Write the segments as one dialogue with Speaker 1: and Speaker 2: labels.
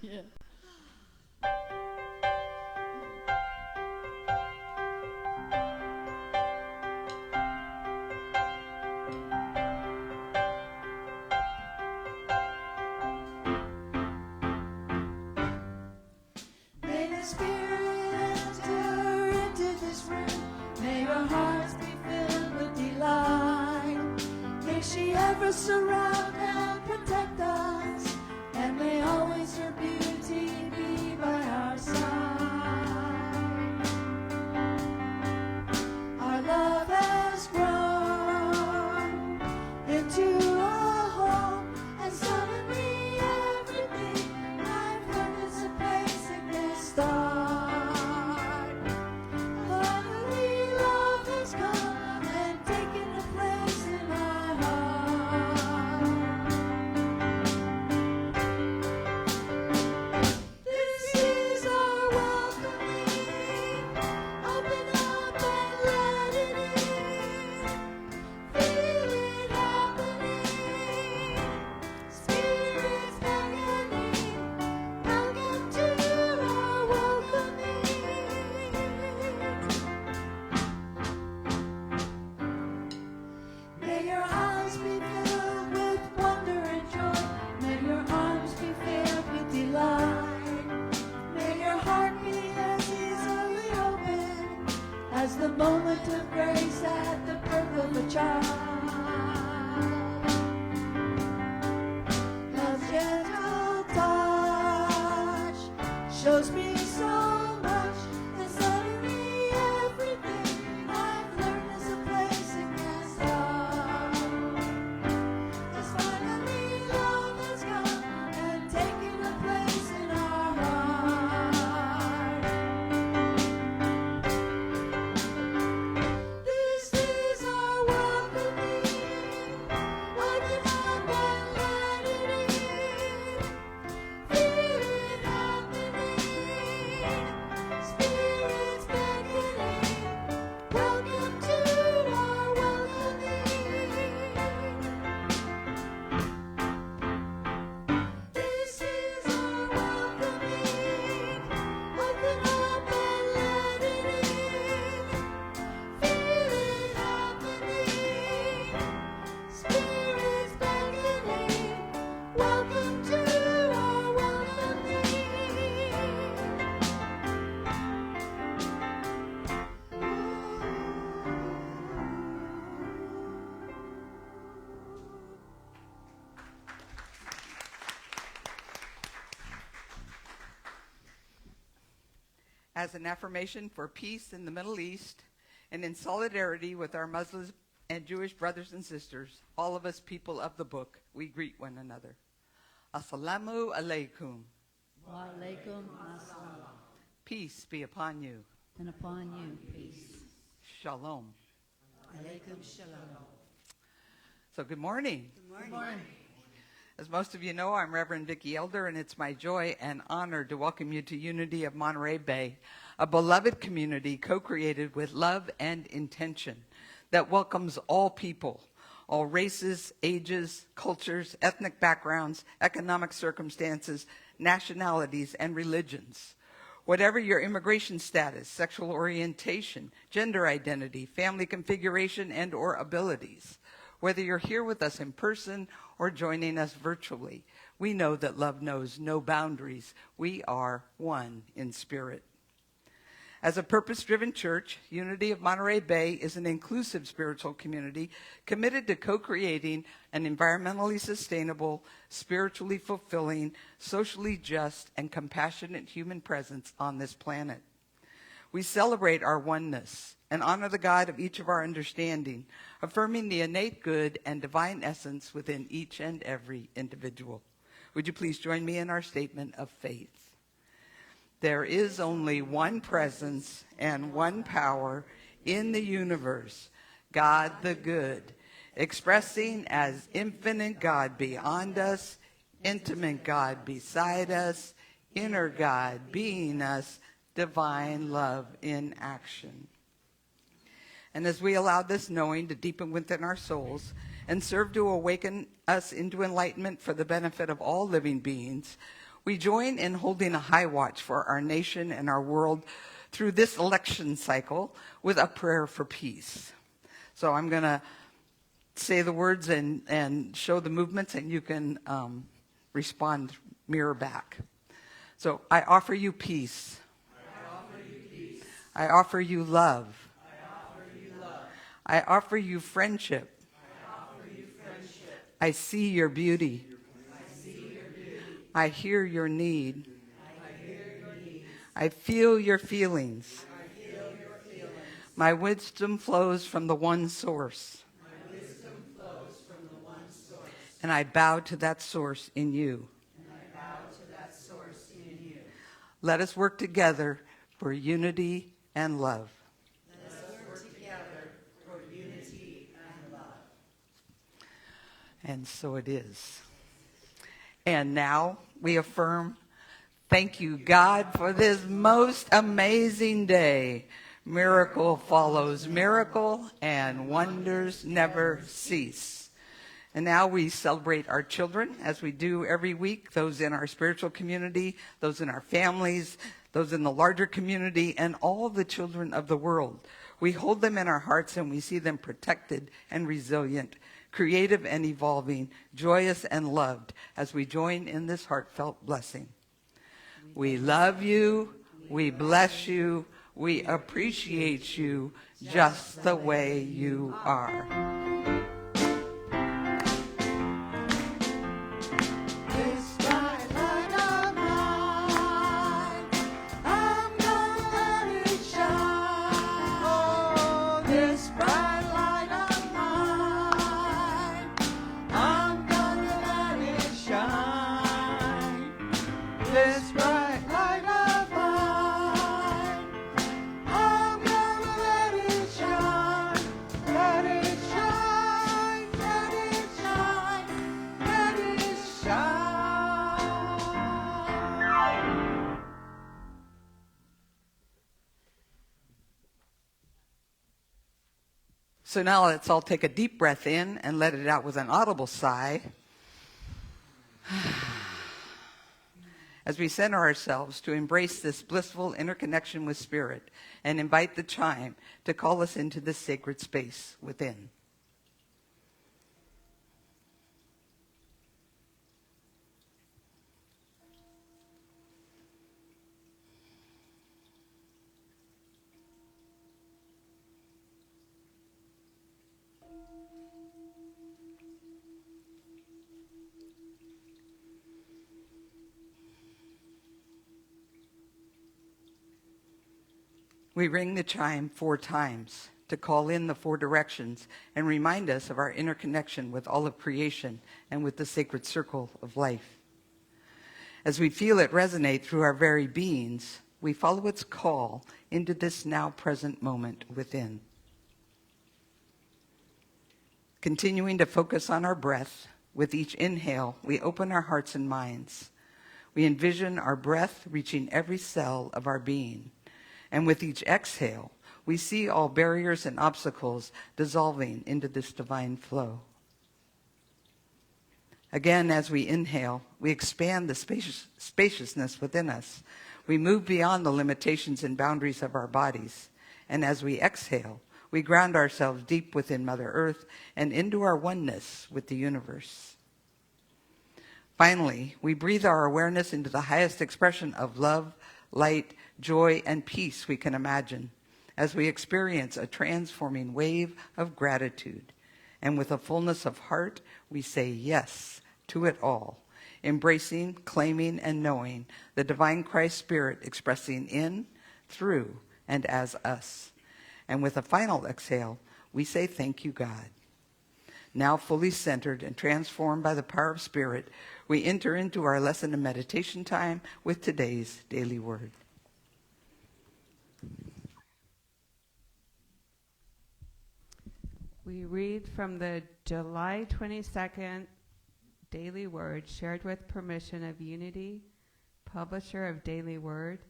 Speaker 1: Yeah.
Speaker 2: May the Spirit enter into this room. May our hearts be filled with delight. May she ever surround and protect us. And may always her beauty be by our side. Our love has grown into a home, and suddenly everything I've learned is a basic start. Finally, love has come and taken a place in our heart. This is our welcoming. Open up and let it in. Feel it happening. Spirits beckoning. Welcome to our welcoming. May your eyes be filled with wonder and joy. May your arms be filled with delight. May your heart be as easily open as the moment of grace at the birth of a child. Love's gentle touch shows me so much, and suddenly everything I've learned is a place it can start. Yes, finally love has come and taken a place in our heart. This is our welcoming. Open up and let it in. Feel it happening. Spirits beckoning. Welcome to our welcoming. This is our welcoming. Open up and let it in. Feel it happening. Spirits beckoning. Welcome to our welcoming.
Speaker 3: As an affirmation for peace in the Middle East and in solidarity with our Muslim and Jewish brothers and sisters, all of us people of the book, we greet one another. Assalamu alaikum.
Speaker 1: Wa alaikum assalam.
Speaker 3: Peace be upon you.
Speaker 1: And upon you, peace.
Speaker 3: Shalom.
Speaker 1: Alaikum shalom.
Speaker 3: So good morning.
Speaker 1: Good morning.
Speaker 3: As most of you know, I'm Reverend Vicki Elder, and it's my joy and honor to welcome you to Unity of Monterey Bay, a beloved community co-created with love and intention that welcomes all people, all races, ages, cultures, ethnic backgrounds, economic circumstances, nationalities, and religions. Whatever your immigration status, sexual orientation, gender identity, family configuration, and or abilities, whether you're here with us in person or joining us virtually, we know that love knows no boundaries. We are one in spirit. As a purpose-driven church, Unity of Monterey Bay is an inclusive spiritual community committed to co-creating an environmentally sustainable, spiritually fulfilling, socially just, and compassionate human presence on this planet. We celebrate our oneness and honor the God of each of our understanding, affirming the innate good and divine essence within each and every individual. Would you please join me in our statement of faith? There is only one presence and one power in the universe, God the good, expressing as infinite God beyond us, intimate God beside us, inner God being us, divine love in action. And as we allow this knowing to deepen within our souls and serve to awaken us into enlightenment for the benefit of all living beings, We join in holding a high watch for our nation and our world through this election cycle with a prayer for peace. So I'm going to say the words and show the movements, and you can respond, mirror back. So I offer you peace.
Speaker 2: I offer you peace.
Speaker 3: I offer you love.
Speaker 2: I offer you love.
Speaker 3: I offer you friendship.
Speaker 2: I offer you friendship.
Speaker 3: I see your beauty.
Speaker 2: I see your beauty.
Speaker 3: I hear your need.
Speaker 2: I hear your needs.
Speaker 3: I feel your feelings.
Speaker 2: I feel your feelings.
Speaker 3: My wisdom flows from the one source,
Speaker 2: My wisdom flows from the one source.
Speaker 3: and I bow to that source in you.
Speaker 2: And I bow to that source in you.
Speaker 3: Let us work together for unity and love.
Speaker 2: Let us work together for unity and love.
Speaker 3: And so it is. And now we affirm, thank you, God, for this most amazing day. Miracle follows miracle, and wonders never cease. And now we celebrate our children, as we do every week, those in our spiritual community, those in our families, those in the larger community, and all the children of the world. We hold them in our hearts, and we see them protected and resilient, creative and evolving, joyous and loved, as we join in this heartfelt blessing. We love you, we bless you, we appreciate you just the way you are.
Speaker 2: This bright light of mine, I'm gonna let it shine. Oh, this bright light of mine, I'm gonna let it shine. This bright light of mine, I'm gonna let it shine. Let it shine, let it shine, let it shine.
Speaker 3: So now let's all take a deep breath in and let it out with an audible sigh. As we center ourselves to embrace this blissful interconnection with Spirit and invite the chime to call us into this sacred space within. We ring the chime 4 times to call in the 4 directions and remind us of our interconnection with all of creation and with the sacred circle of life. As we feel it resonate through our very beings, we follow its call into this now present moment within. Continuing to focus on our breath, with each inhale, we open our hearts and minds. We envision our breath reaching every cell of our being. And with each exhale, we see all barriers and obstacles dissolving into this divine flow. Again, as we inhale, we expand the spaciousness within us. We move beyond the limitations and boundaries of our bodies. And as we exhale, we ground ourselves deep within Mother Earth and into our oneness with the universe. Finally, we breathe our awareness into the highest expression of love, light, joy, and peace we can imagine as we experience a transforming wave of gratitude. And with a fullness of heart, we say yes to it all, embracing, claiming, and knowing the divine Christ Spirit expressing in, through, and as us. And with a final exhale, we say thank you, God. Now fully centered and transformed by the power of Spirit, we enter into our lesson and meditation time with today's daily word.
Speaker 4: We read from the July 22nd Daily Word, shared with permission of Unity, publisher of Daily Word,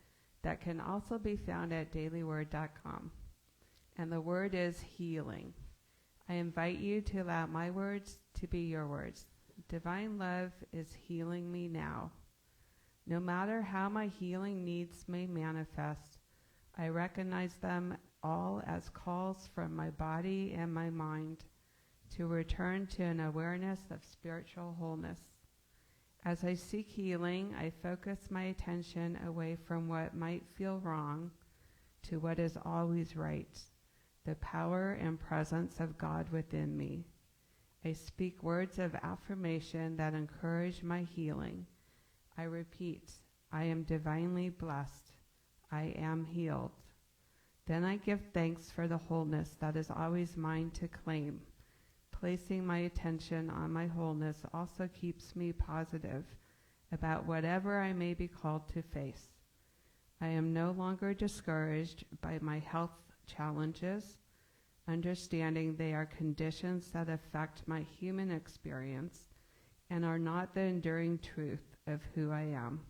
Speaker 4: that can also be found at dailyword.com. And the word is healing. I invite you to allow my words to be your words. Divine love is healing me now. No matter how my healing needs may manifest, I recognize them all as calls from my body and my mind to return to an awareness of spiritual wholeness. As I seek healing, I focus my attention away from what might feel wrong to what is always right, the power and presence of God within me. I speak words of affirmation that encourage my healing. I repeat, I am divinely blessed. I am healed. Then I give thanks for the wholeness that is always mine to claim. Placing my attention on my wholeness also keeps me positive about whatever I may be called to face. I am no longer discouraged by my health challenges, understanding they are conditions that affect my human experience and are not the enduring truth of who I am.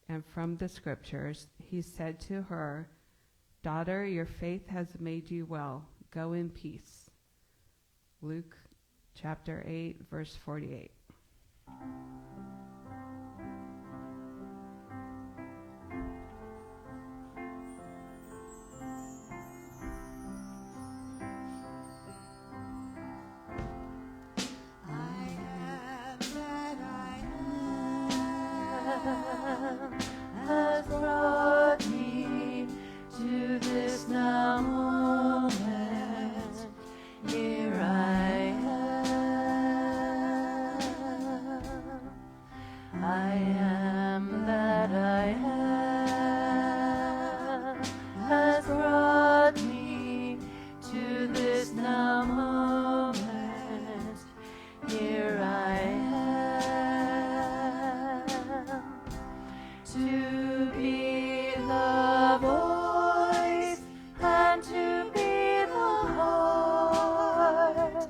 Speaker 4: And from the scriptures, he said to her, "Daughter, your faith has made you well. Go in peace." Luke chapter 8, verse 48.
Speaker 2: Has brought me to this now moment. Here I am that I am. Has brought me to this now moment. Here I am. To be the voice and to be the heart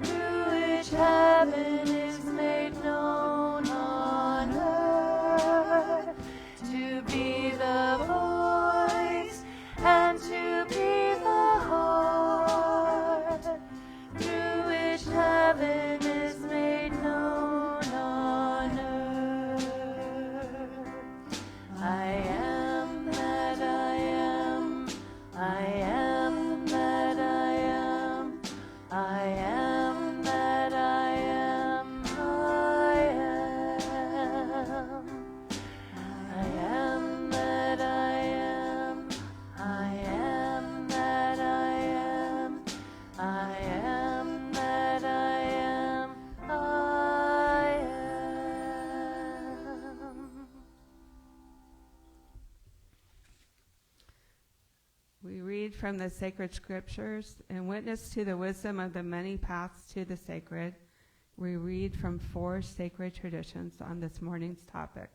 Speaker 2: through which heaven is made known on earth. To be the voice and to be the heart through which heaven is made known on earth. I am that I am. I am that I am. I am that I am. I am. I am that I am. I am that I am. I am that I am. I am.
Speaker 4: We read from the sacred scriptures and witness to the wisdom of the many paths to the sacred. We read from 4 sacred traditions on this morning's topic.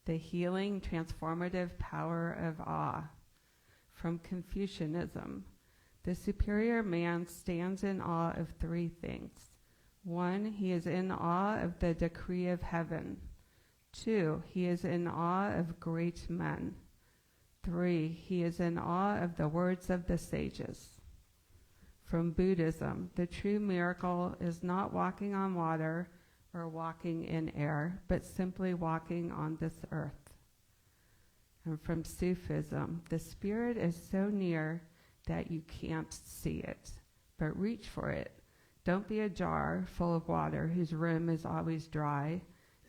Speaker 4: The healing, transformative power of awe. From Confucianism, the superior man stands in awe of 3 things. 1, he is in awe of the decree of heaven. 2, he is in awe of great men. 3, he is in awe of the words of the sages. From Buddhism, the true miracle is not walking on water or walking in air, but simply walking on this earth. And from Sufism, the spirit is so near that you can't see it, but reach for it. Don't be a jar full of water whose rim is always dry.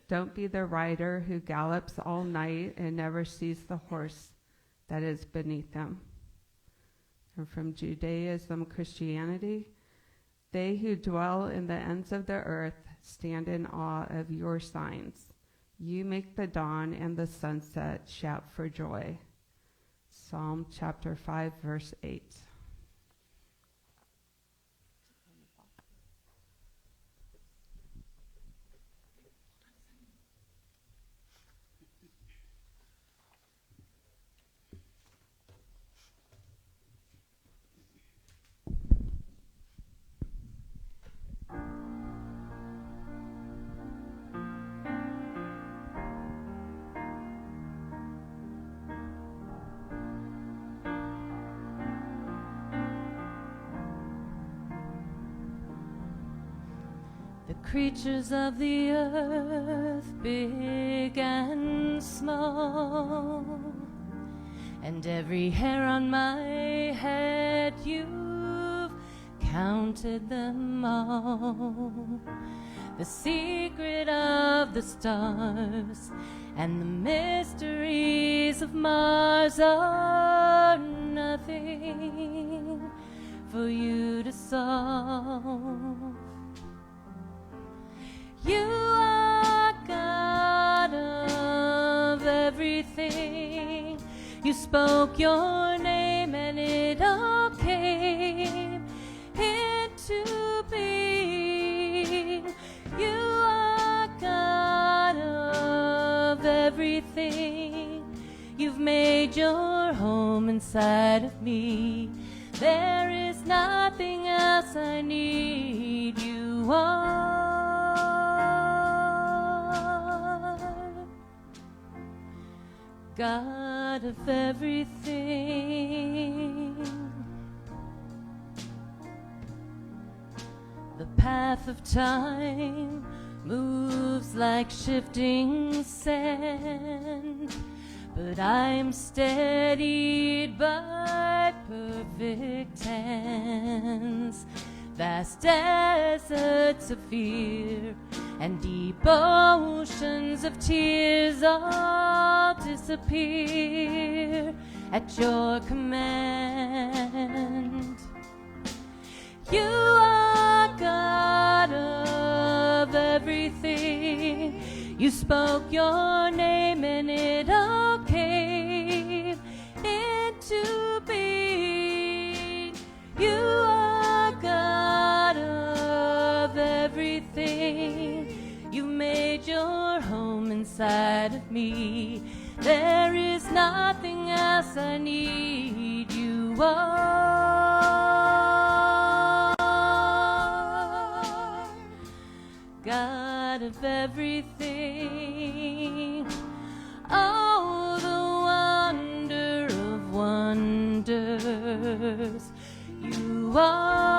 Speaker 4: Don't be the rider who gallops all night and never sees the horse that is beneath them. And from Judaism, Christianity, they who dwell in the ends of the earth stand in awe of your signs. You make the dawn and the sunset shout for joy. Psalm chapter 5, verse 8.
Speaker 5: creatures of the earth, big and small, and every hair on my head, you've counted them all. The secret of the stars and the mysteries of Mars are nothing for you to solve. You are God of everything. You spoke your name and it all came into being. You are God of everything. You've made your home inside of me. There is nothing else I need. You are God of everything. The path of time moves like shifting sand, but I'm steadied by perfect hands. Vast deserts of fear and deep oceans of tears all disappear at your command. You are God of everything. You spoke your name and it all came into being. You are God of everything. You made your home inside of me. There is nothing else I need. You are God of everything. Oh, the wonder of wonders. You are.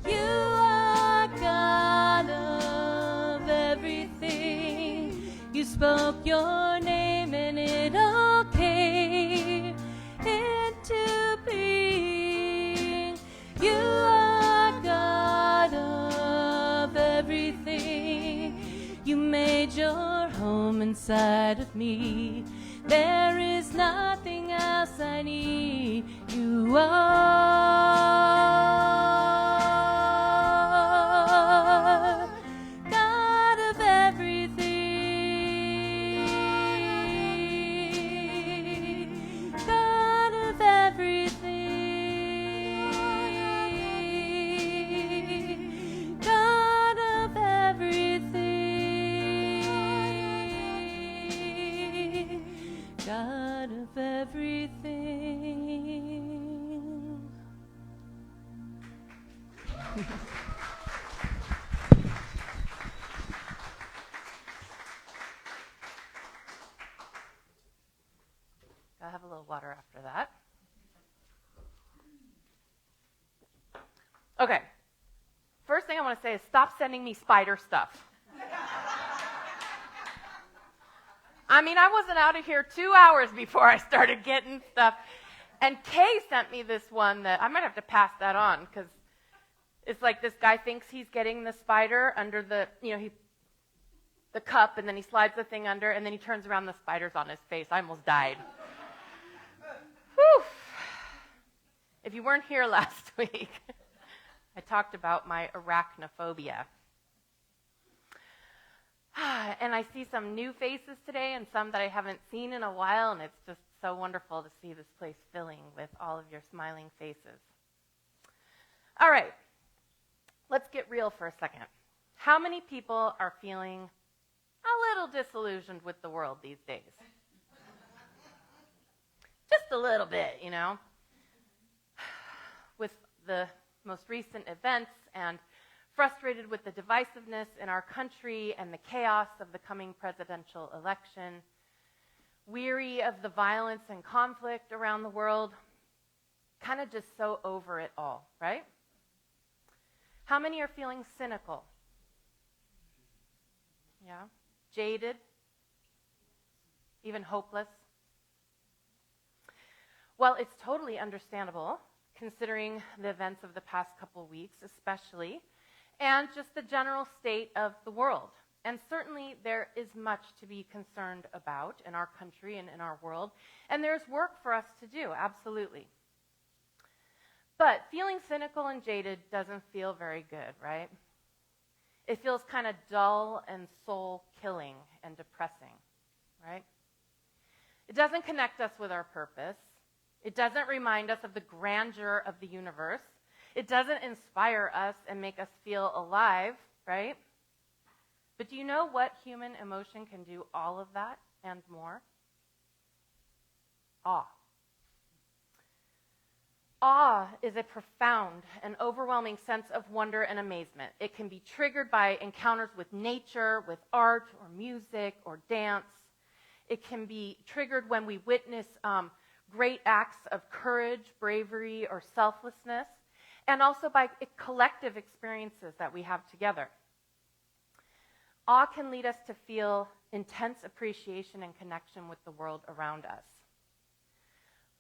Speaker 5: You are God of everything. You spoke your name and it all came into being. You are God of everything. You made your home inside of me. There is nothing else I need. You are God of everything. God of everything. God of everything. God of everything. I'll have a little water after that. Okay. First thing I want to say is stop sending me spider stuff. I mean, I wasn't out of here 2 hours before I started getting stuff. And Kay sent me this one that I might have to pass that on because it's like this guy thinks he's getting the spider under the, the cup, and then he slides the thing under, and then he turns around, the spider's on his face. I almost died. Whew. If you weren't here last week, I talked about my arachnophobia. And I see some new faces today and some that I haven't seen in a while, and it's just so wonderful to see this place filling with all of your smiling faces. All right, let's get real for a second. How many people are feeling a little disillusioned with the world these days? Just a little bit, with the most recent events and frustrated with the divisiveness in our country and the chaos of the coming presidential election, weary of the violence and conflict around the world. kind of just so over it all, right? How many are feeling cynical? Yeah? Jaded? Even hopeless? Well, it's totally understandable, considering the events of the past couple of weeks especially, and just the general state of the world. And certainly there is much to be concerned about in our country and in our world, and there's work for us to do, absolutely. But feeling cynical and jaded doesn't feel very good, right? It feels kind of dull and soul-killing and depressing, right? It doesn't connect us with our purpose. It doesn't remind us of the grandeur of the universe. It doesn't inspire us and make us feel alive, right? But do you know what human emotion can do all of that and more? Awe. Awe is a profound and overwhelming sense of wonder and amazement. It can be triggered by encounters with nature, with art or music or dance. It can be triggered when we witness great acts of courage, bravery, or selflessness, and also by collective experiences that we have together. Awe can lead us to feel intense appreciation and connection with the world around us.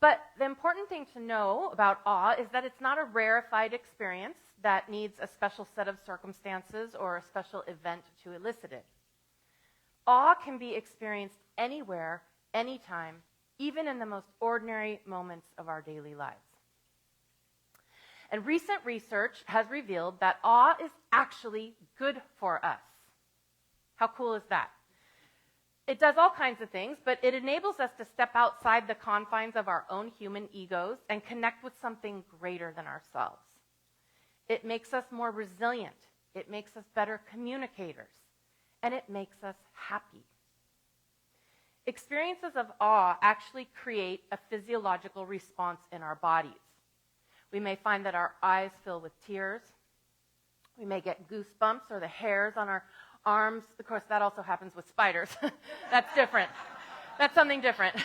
Speaker 5: But the important thing to know about awe is that it's not a rarefied experience that needs a special set of circumstances or a special event to elicit it. Awe can be experienced anywhere, anytime, even in the most ordinary moments of our daily lives. And recent research has revealed that awe is actually good for us. How cool is that? It does all kinds of things, but it enables us to step outside the confines of our own human egos and connect with something greater than ourselves. It makes us more resilient. It makes us better communicators. And it makes us happy. Experiences of awe actually create a physiological response in our bodies. We may find that our eyes fill with tears. We may get goosebumps or the hairs on our arms. Of course, that also happens with spiders. That's different. That's something different.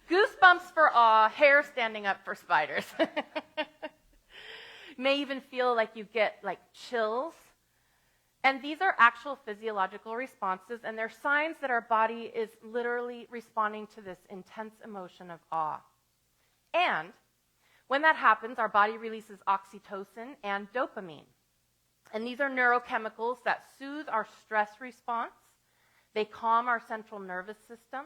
Speaker 5: Goosebumps for awe, hair standing up for spiders. May even feel like you get like chills. And these are actual physiological responses, and they're signs that our body is literally responding to this intense emotion of awe. And when that happens, our body releases oxytocin and dopamine. And these are neurochemicals that soothe our stress response, they calm our central nervous system,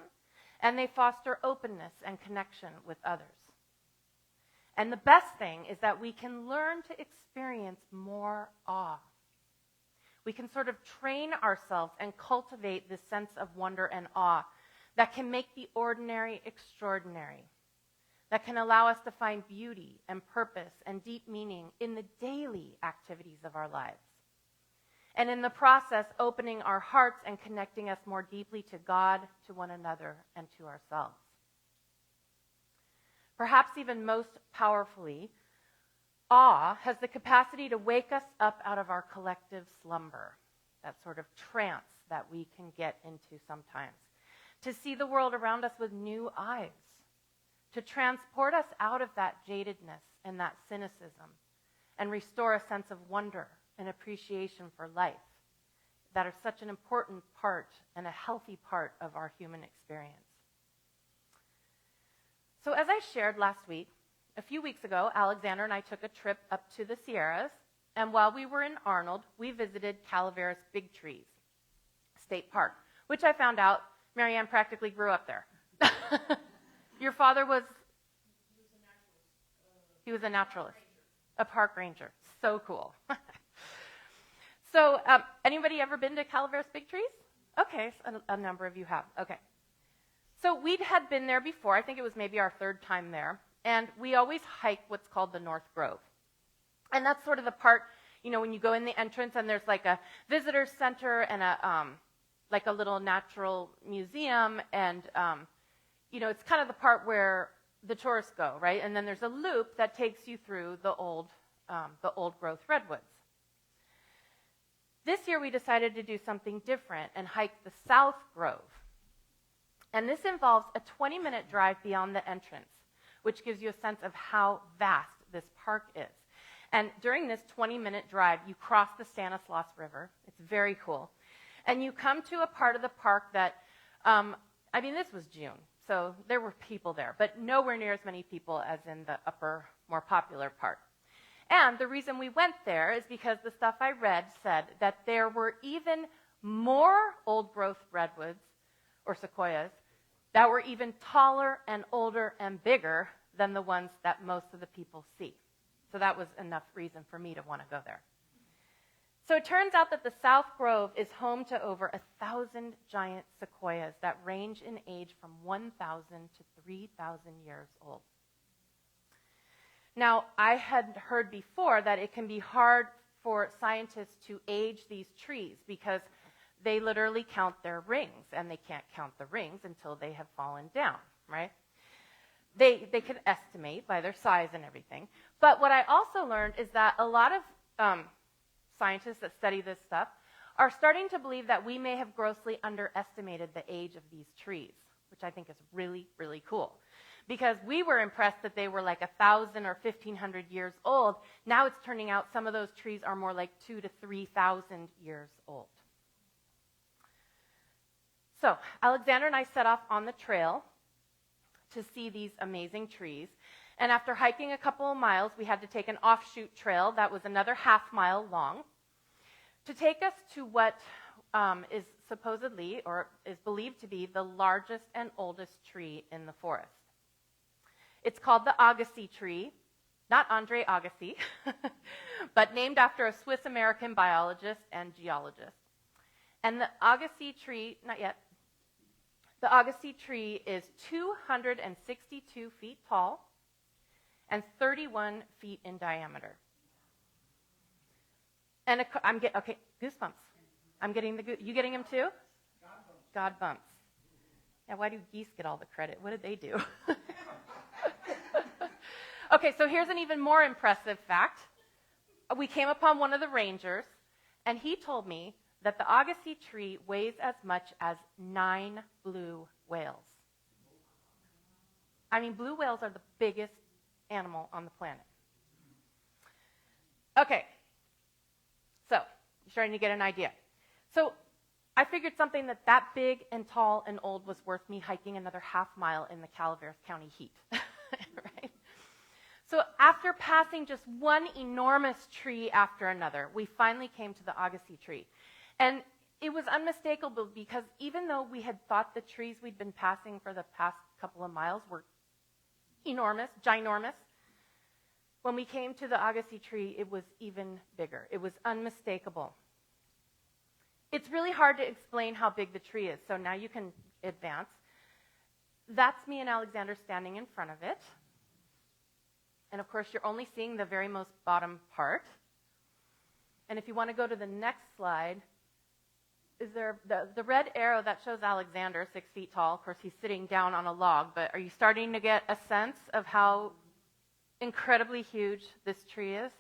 Speaker 5: and they foster openness and connection with others. And the best thing is that we can learn to experience more awe. We can sort of train ourselves and cultivate this sense of wonder and awe that can make the ordinary extraordinary, that can allow us to find beauty and purpose and deep meaning in the daily activities of our lives. And in the process, opening our hearts and connecting us more deeply to God, to one another, and to ourselves. Perhaps even most powerfully, awe has the capacity to wake us up out of our collective slumber, that sort of trance that we can get into sometimes, to see the world around us with new eyes, to transport us out of that jadedness and that cynicism, and restore a sense of wonder and appreciation for life that are such an important part and a healthy part of our human experience. So as I shared last week, a few weeks ago, Alexander and I took a trip up to the Sierras, and while we were in Arnold, we visited Calaveras Big Trees State Park, which I found out Marianne practically grew up there. Your father was? He was a naturalist. A park ranger. So cool. So, anybody ever been to Calaveras Big Trees? Okay, so a number of you have. Okay. So we had been there before. I think it was maybe our third time there. And we always hike what's called the North Grove. And that's sort of the part, when you go in the entrance and there's like a visitor center and like a little natural museum. And, it's kind of the part where the tourists go, right? And then there's a loop that takes you through the old growth redwoods. This year we decided to do something different and hike the South Grove. And this involves a 20-minute drive beyond the entrance, which gives you a sense of how vast this park is. And during this 20-minute drive, you cross the Stanislaus River. It's very cool. And you come to a part of the park that, this was June, so there were people there, but nowhere near as many people as in the upper, more popular part. And the reason we went there is because the stuff I read said that there were even more old-growth redwoods, or sequoias, that were even taller and older and bigger than the ones that most of the people see. So that was enough reason for me to want to go there. So it turns out that the South Grove is home to over 1,000 giant sequoias that range in age from 1,000 to 3,000 years old. Now, I had heard before that it can be hard for scientists to age these trees because they literally count their rings, and they can't count the rings until they have fallen down, right? They can estimate by their size and everything. But what I also learned is that a lot of scientists that study this stuff are starting to believe that we may have grossly underestimated the age of these trees, which I think is really, really cool. Because we were impressed that they were like 1,000 or 1,500 years old. Now it's turning out some of those trees are more like 2,000 to 3,000 years old. So Alexander and I set off on the trail to see these amazing trees. And after hiking a couple of miles, we had to take an offshoot trail that was another half-mile long to take us to what is supposedly, or is believed to be, the largest and oldest tree in the forest. It's called the Agassiz tree, not Andre Agassi, but named after a Swiss-American biologist and geologist. And the Agassiz tree, not yet, the Agassiz tree is 262 feet tall and 31 feet in diameter. And okay, goosebumps. I'm getting you getting them too? God bumps. Yeah, why do geese get all the credit? What did they do? Okay, so here's an even more impressive fact. We came upon one of the rangers, and he told me that the Agassiz tree weighs as much as 9 blue whales. I mean, blue whales are the biggest animal on the planet. Okay, so you're starting to get an idea. So I figured something that big and tall and old was worth me hiking another half mile in the Calaveras County heat, right? So after passing just one enormous tree after another, we finally came to the Agassiz tree. And it was unmistakable because even though we had thought the trees we'd been passing for the past couple of miles were enormous, ginormous, when we came to the Agassiz tree, it was even bigger. It was unmistakable. It's really hard to explain how big the tree is, so now you can advance. That's me and Alexander standing in front of it. And of course, you're only seeing the very most bottom part. And if you want to go to the next slide, is there the red arrow that shows Alexander, 6 feet tall. Of course, he's sitting down on a log, but are you starting to get a sense of how incredibly huge this tree is?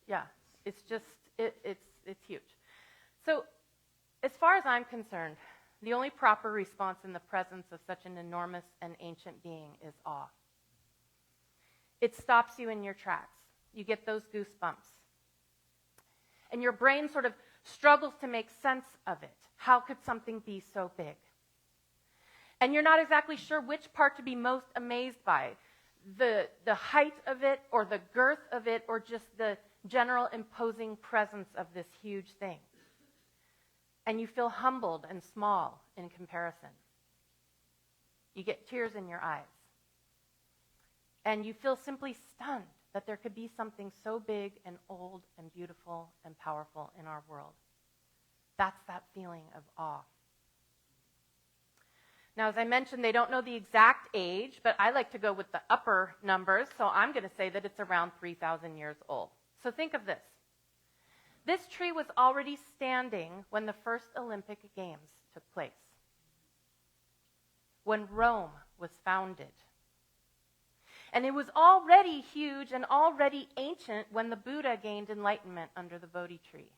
Speaker 5: Yeah. It's just, it's huge. So as far as I'm concerned, the only proper response in the presence of such an enormous and ancient being is awe. It stops you in your tracks. You get those goosebumps. And your brain sort of struggles to make sense of it. How could something be so big? And you're not exactly sure which part to be most amazed by. The height of it, or the girth of it, or just the general imposing presence of this huge thing. And you feel humbled and small in comparison. You get tears in your eyes. And you feel simply stunned that there could be something so big and old and beautiful and powerful in our world. That's that feeling of awe. Now, as I mentioned, they don't know the exact age, but I like to go with the upper numbers, so I'm going to say that it's around 3,000 years old. So think of this. This tree was already standing when the first Olympic Games took place, when Rome was founded. And it was already huge and already ancient when the Buddha gained enlightenment under the Bodhi tree.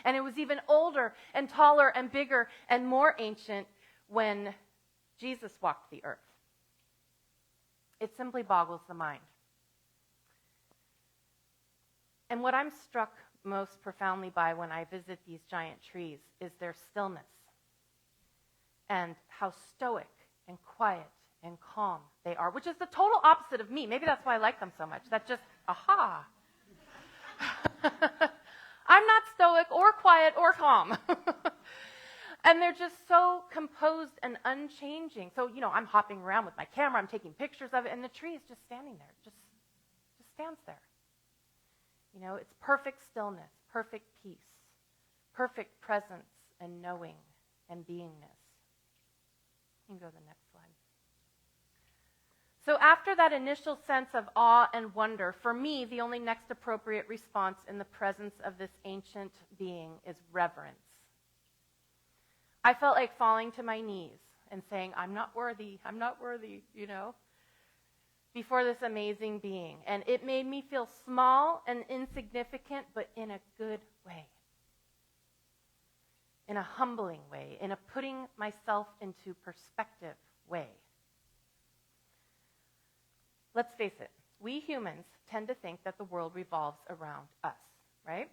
Speaker 5: And it was even older and taller and bigger and more ancient when Jesus walked the earth. It simply boggles the mind. And what I'm struck most profoundly by when I visit these giant trees is their stillness and how stoic and quiet and calm they are, which is the total opposite of me. Maybe that's why I like them so much. That just, aha. I'm not stoic or quiet or calm. And they're just so composed and unchanging. So, I'm hopping around with my camera, I'm taking pictures of it, and the tree is just standing there, just stands there. It's perfect stillness, perfect peace, perfect presence and knowing and beingness. You can go to the next slide. So after that initial sense of awe and wonder, for me, the only next appropriate response in the presence of this ancient being is reverence. I felt like falling to my knees and saying, I'm not worthy, before this amazing being. And it made me feel small and insignificant, but in a good way. In a humbling way, in a putting myself into perspective way. Let's face it, we humans tend to think that the world revolves around us, right?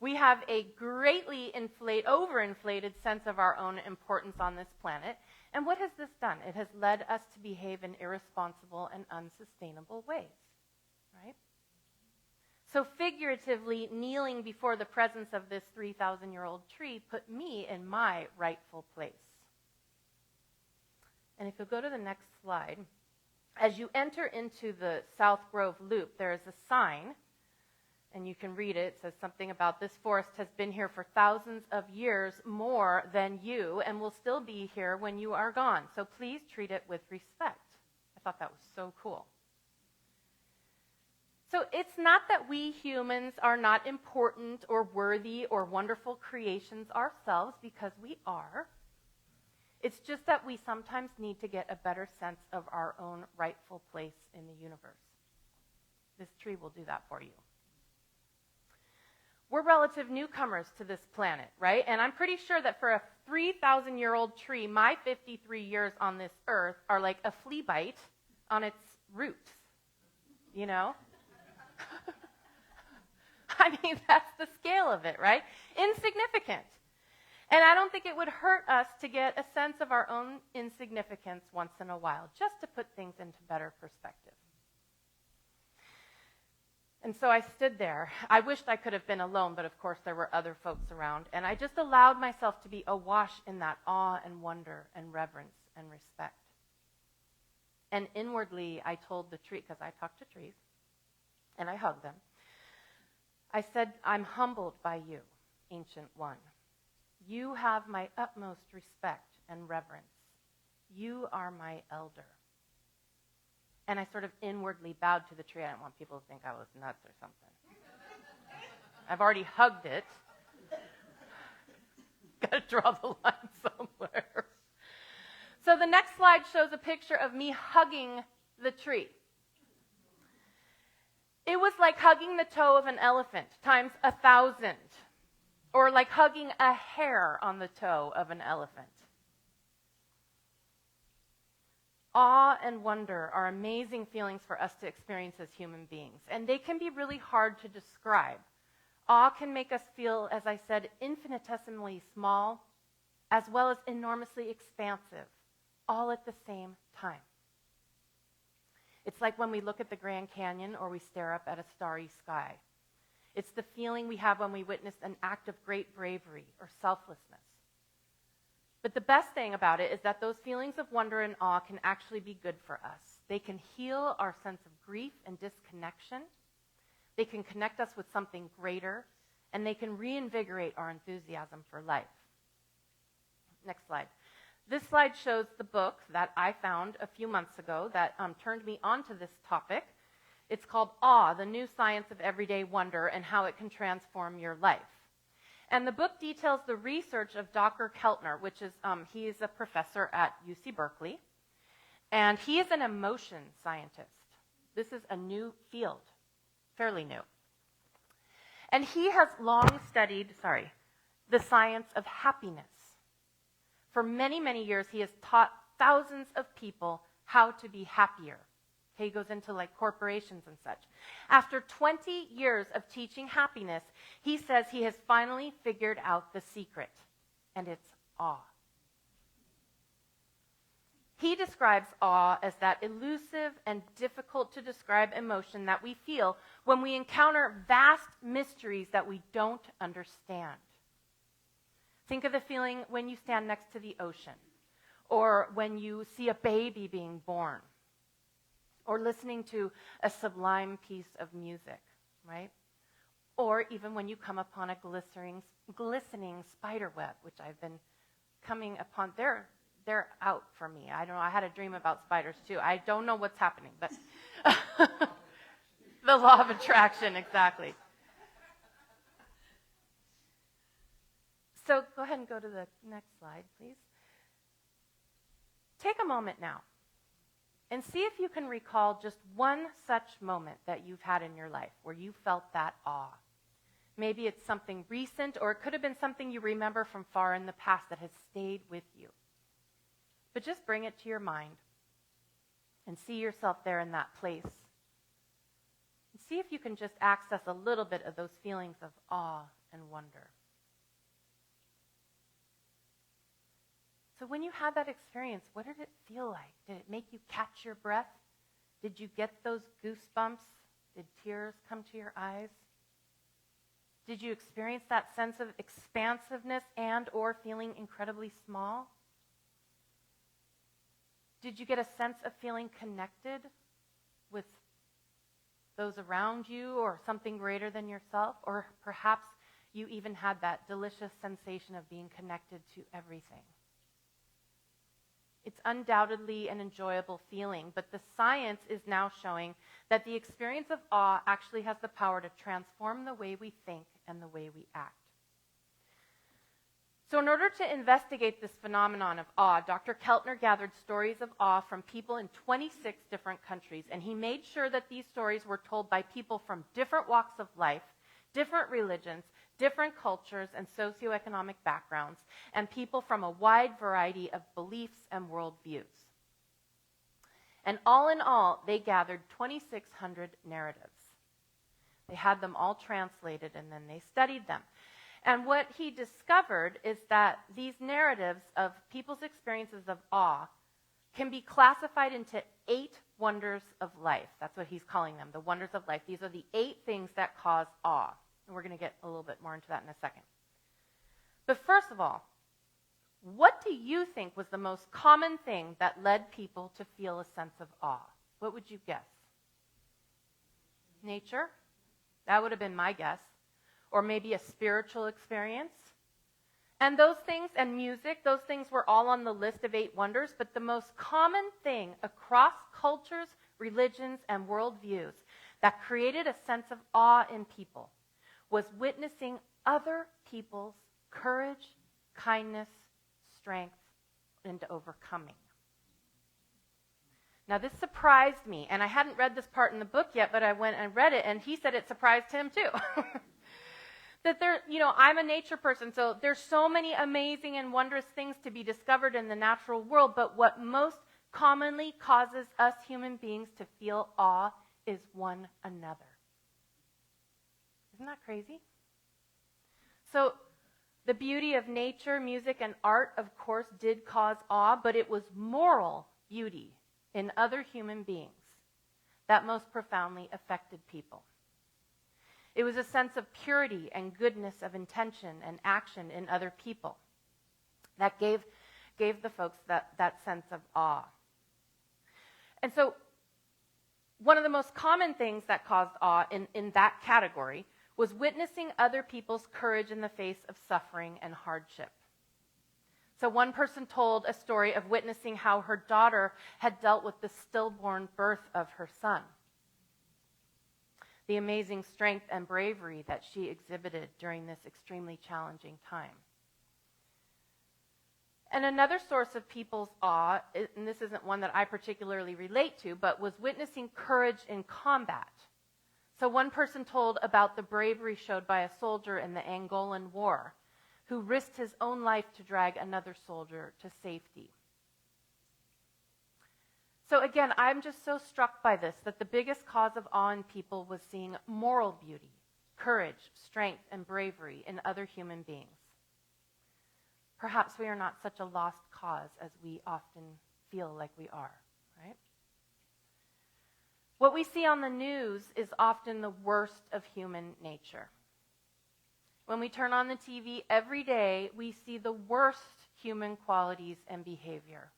Speaker 5: We have a greatly overinflated sense of our own importance on this planet. And what has this done? It has led us to behave in irresponsible and unsustainable ways, right? So figuratively, kneeling before the presence of this 3,000-year-old tree put me in my rightful place. And if you'll go to the next slide, as you enter into the South Grove Loop, there is a sign, and you can read it. It says something about this forest has been here for thousands of years more than you and will still be here when you are gone. So please treat it with respect. I thought that was so cool. So it's not that we humans are not important or worthy or wonderful creations ourselves, because we are. It's just that we sometimes need to get a better sense of our own rightful place in the universe. This tree will do that for you. We're relative newcomers to this planet, right? And I'm pretty sure that for a 3,000-year-old tree, my 53 years on this earth are like a flea bite on its roots, I mean, that's the scale of it, right? Insignificant. And I don't think it would hurt us to get a sense of our own insignificance once in a while, just to put things into better perspective. And so I stood there. I wished I could have been alone, but of course there were other folks around. And I just allowed myself to be awash in that awe and wonder and reverence and respect. And inwardly, I told the tree, because I talk to trees, and I hug them. I said, I'm humbled by you, Ancient One. You have my utmost respect and reverence. You are my elder. And I sort of inwardly bowed to the tree. I didn't want people to think I was nuts or something. I've already hugged it. Got to draw the line somewhere. So the next slide shows a picture of me hugging the tree. It was like hugging the toe of an elephant times 1,000, or like hugging a hair on the toe of an elephant. Awe and wonder are amazing feelings for us to experience as human beings, and they can be really hard to describe. Awe can make us feel, as I said, infinitesimally small, as well as enormously expansive, all at the same time. It's like when we look at the Grand Canyon or we stare up at a starry sky. It's the feeling we have when we witness an act of great bravery or selflessness. But the best thing about it is that those feelings of wonder and awe can actually be good for us. They can heal our sense of grief and disconnection. They can connect us with something greater, and they can reinvigorate our enthusiasm for life. Next slide. This slide shows the book that I found a few months ago that turned me onto this topic. It's called Awe, the New Science of Everyday Wonder and How It Can Transform Your Life. And the book details the research of Dr. Keltner, which is, he is a professor at UC Berkeley, and he is an emotion scientist. This is a new field, fairly new. And he has long studied, the science of happiness. For many, many years, he has taught thousands of people how to be happier. Okay, he goes into like corporations and such. After 20 years of teaching happiness, he says he has finally figured out the secret, and it's awe. He describes awe as that elusive and difficult to describe emotion that we feel when we encounter vast mysteries that we don't understand. Think of the feeling when you stand next to the ocean, or when you see a baby being born, or listening to a sublime piece of music, right? Or even when you come upon a glistening spider web, which I've been coming upon. They're out for me. I don't know. I had a dream about spiders too. I don't know what's happening, but the law of attraction, exactly. So go ahead and go to the next slide, please. Take a moment now and see if you can recall just one such moment that you've had in your life where you felt that awe. Maybe it's something recent, or it could have been something you remember from far in the past that has stayed with you. But just bring it to your mind and see yourself there in that place. And see if you can just access a little bit of those feelings of awe and wonder. So when you had that experience, what did it feel like? Did it make you catch your breath? Did you get those goosebumps? Did tears come to your eyes? Did you experience that sense of expansiveness and or feeling incredibly small? Did you get a sense of feeling connected with those around you or something greater than yourself? Or perhaps you even had that delicious sensation of being connected to everything. It's undoubtedly an enjoyable feeling, but the science is now showing that the experience of awe actually has the power to transform the way we think and the way we act. So in order to investigate this phenomenon of awe, Dr. Keltner gathered stories of awe from people in 26 different countries, and he made sure that these stories were told by people from different walks of life, different religions, different cultures and socioeconomic backgrounds, and people from a wide variety of beliefs and worldviews. And all in all, they gathered 2,600 narratives. They had them all translated, and then they studied them. And what he discovered is that these narratives of people's experiences of awe can be classified into 8 wonders of life. That's what he's calling them, the wonders of life. These are the 8 things that cause awe. And we're going to get a little bit more into that in a second. But first of all, what do you think was the most common thing that led people to feel a sense of awe? What would you guess? Nature? That would have been my guess. Or maybe a spiritual experience. And those things, and music, those things were all on the list of 8 wonders, but the most common thing across cultures, religions, and worldviews that created a sense of awe in people was witnessing other people's courage, kindness, strength, and overcoming. Now, this surprised me, and I hadn't read this part in the book yet, but I went and read it, and he said it surprised him too. That I'm a nature person, so there's so many amazing and wondrous things to be discovered in the natural world, but what most commonly causes us human beings to feel awe is one another. Isn't that crazy? So the beauty of nature, music, and art, of course, did cause awe, but it was moral beauty in other human beings that most profoundly affected people. It was a sense of purity and goodness of intention and action in other people that gave the folks that sense of awe. And so one of the most common things that caused awe in that category was witnessing other people's courage in the face of suffering and hardship. So one person told a story of witnessing how her daughter had dealt with the stillborn birth of her son. The amazing strength and bravery that she exhibited during this extremely challenging time. And another source of people's awe, and this isn't one that I particularly relate to, but was witnessing courage in combat. So one person told about the bravery showed by a soldier in the Angolan War who risked his own life to drag another soldier to safety. So again, I'm just so struck by this, that the biggest cause of awe in people was seeing moral beauty, courage, strength, and bravery in other human beings. Perhaps we are not such a lost cause as we often feel like we are, right? What we see on the news is often the worst of human nature. When we turn on the TV every day, we see the worst human qualities and behavior.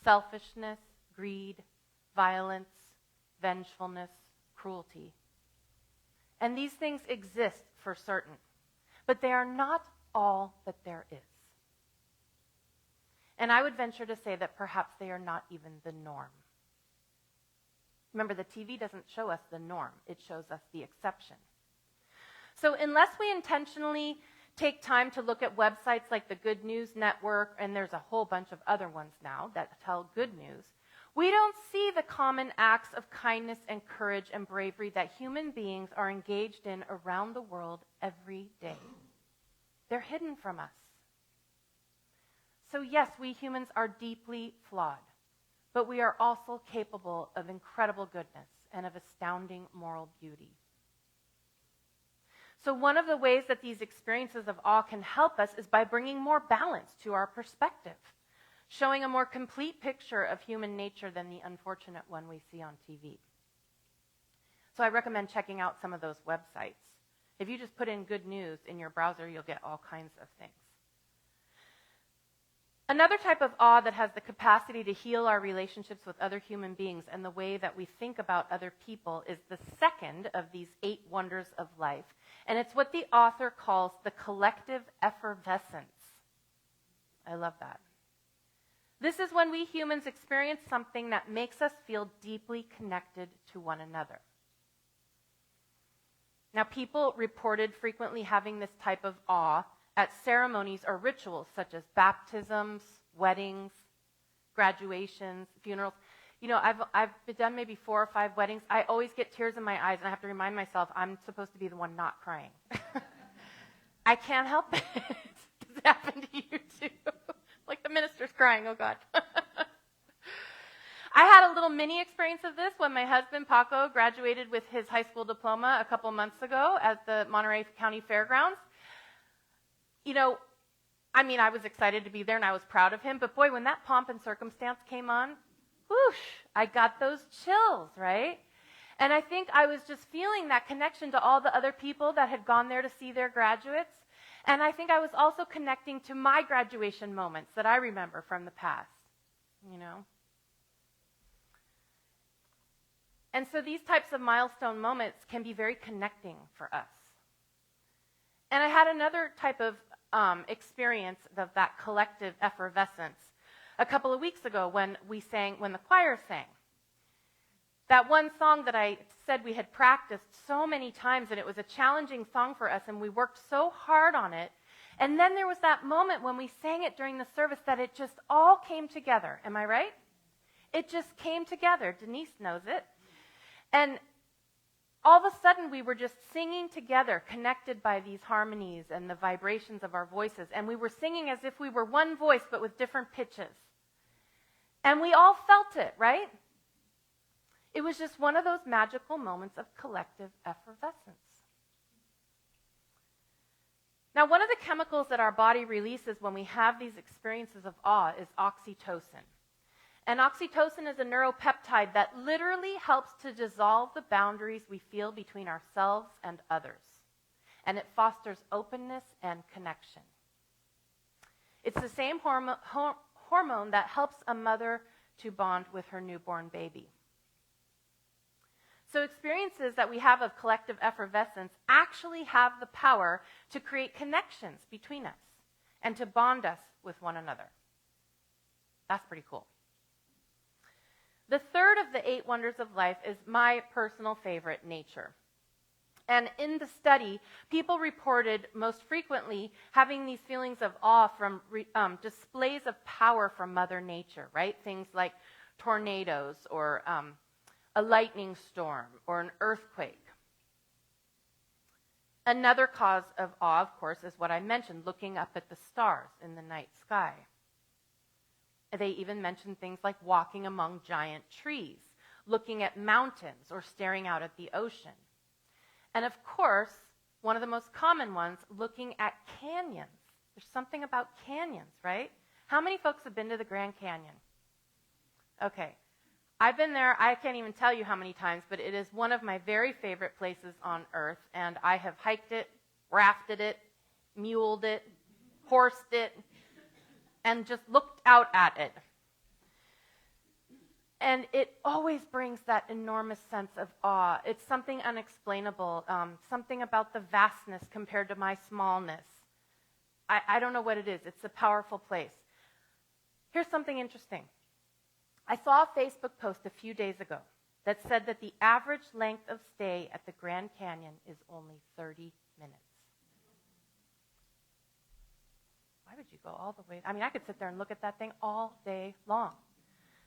Speaker 5: Selfishness, greed, violence, vengefulness, cruelty. And these things exist for certain, but they are not all that there is. And I would venture to say that perhaps they are not even the norm. Remember, the TV doesn't show us the norm, it shows us the exception. So unless we intentionally take time to look at websites like the Good News Network, and there's a whole bunch of other ones now that tell good news, we don't see the common acts of kindness and courage and bravery that human beings are engaged in around the world every day. They're hidden from us. So yes, we humans are deeply flawed, but we are also capable of incredible goodness and of astounding moral beauty. So one of the ways that these experiences of awe can help us is by bringing more balance to our perspective, showing a more complete picture of human nature than the unfortunate one we see on TV. So I recommend checking out some of those websites. If you just put in good news in your browser, you'll get all kinds of things. Another type of awe that has the capacity to heal our relationships with other human beings and the way that we think about other people is the second of these 8 wonders of life. And it's what the author calls the collective effervescence. I love that. This is when we humans experience something that makes us feel deeply connected to one another. Now, people reported frequently having this type of awe at ceremonies or rituals such as baptisms, weddings, graduations, funerals. You know, I've done maybe 4 or 5 weddings. I always get tears in my eyes, and I have to remind myself I'm supposed to be the one not crying. I can't help it. Does it happen to you too? Like the minister's crying, oh God. I had a little mini experience of this when my husband, Paco, graduated with his high school diploma a couple months ago at the Monterey County Fairgrounds. You know, I mean, I was excited to be there and I was proud of him, but boy, when that pomp and circumstance came on, whoosh, I got those chills, right? And I think I was just feeling that connection to all the other people that had gone there to see their graduates. And I think I was also connecting to my graduation moments that I remember from the past, you know. And so these types of milestone moments can be very connecting for us. And I had another type of experience of that collective effervescence a couple of weeks ago when the choir sang. That one song that I said we had practiced so many times, and it was a challenging song for us, and we worked so hard on it. And then there was that moment when we sang it during the service that it just all came together. Am I right? It just came together. Denise knows it. And all of a sudden, we were just singing together, connected by these harmonies and the vibrations of our voices. And we were singing as if we were one voice, but with different pitches. And we all felt it, right? It was just one of those magical moments of collective effervescence. Now, one of the chemicals that our body releases when we have these experiences of awe is oxytocin. And oxytocin is a neuropeptide that literally helps to dissolve the boundaries we feel between ourselves and others. And it fosters openness and connection. It's the same hormone that helps a mother to bond with her newborn baby. So experiences that we have of collective effervescence actually have the power to create connections between us and to bond us with one another. That's pretty cool. The third of the 8 wonders of life is my personal favorite, nature. And in the study, people reported most frequently having these feelings of awe from displays of power from Mother Nature, right? Things like tornadoes or a lightning storm, or an earthquake. Another cause of awe, of course, is what I mentioned, looking up at the stars in the night sky. They even mention things like walking among giant trees, looking at mountains, or staring out at the ocean. And of course, one of the most common ones, looking at canyons. There's something about canyons, right? How many folks have been to the Grand Canyon? Okay. I've been there, I can't even tell you how many times, but it is one of my very favorite places on earth, and I have hiked it, rafted it, muled it, horsed it, and just looked out at it. And it always brings that enormous sense of awe. It's something unexplainable, something about the vastness compared to my smallness. I don't know what it is. It's a powerful place. Here's something interesting. I saw a Facebook post a few days ago that said that the average length of stay at the Grand Canyon is only 30 minutes. Why would you go all the way? I mean, I could sit there and look at that thing all day long.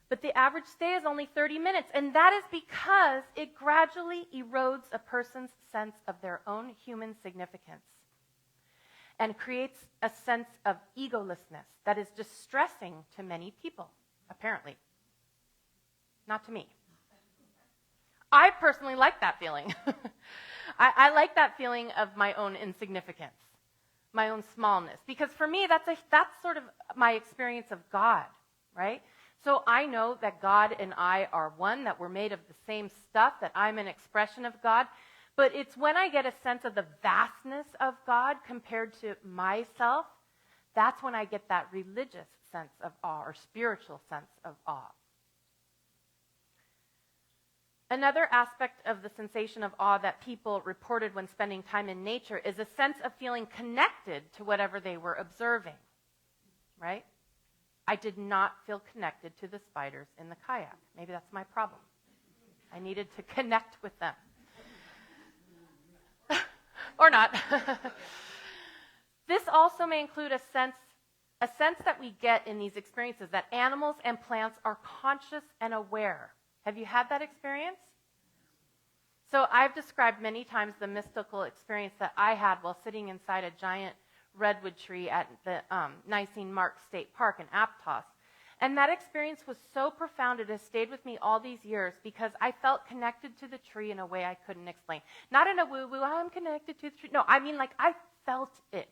Speaker 5: But the average stay is only 30 minutes, and that is because it gradually erodes a person's sense of their own human significance and creates a sense of egolessness that is distressing to many people, apparently. Not to me. I personally like that feeling. I like that feeling of my own insignificance, my own smallness, because for me, that's sort of my experience of God, right? So I know that God and I are one, that we're made of the same stuff, that I'm an expression of God, but it's when I get a sense of the vastness of God compared to myself, that's when I get that religious sense of awe or spiritual sense of awe. Another aspect of the sensation of awe that people reported when spending time in nature is a sense of feeling connected to whatever they were observing, right? I did not feel connected to the spiders in the kayak. Maybe that's my problem. I needed to connect with them. Or not. This also may include a sense that we get in these experiences that animals and plants are conscious and aware. Have you had that experience? So I've described many times the mystical experience that I had while sitting inside a giant redwood tree at the Nicene Mark State Park in Aptos. And that experience was so profound, it has stayed with me all these years because I felt connected to the tree in a way I couldn't explain. Not in a woo-woo, I'm connected to the tree. No, I mean like I felt it.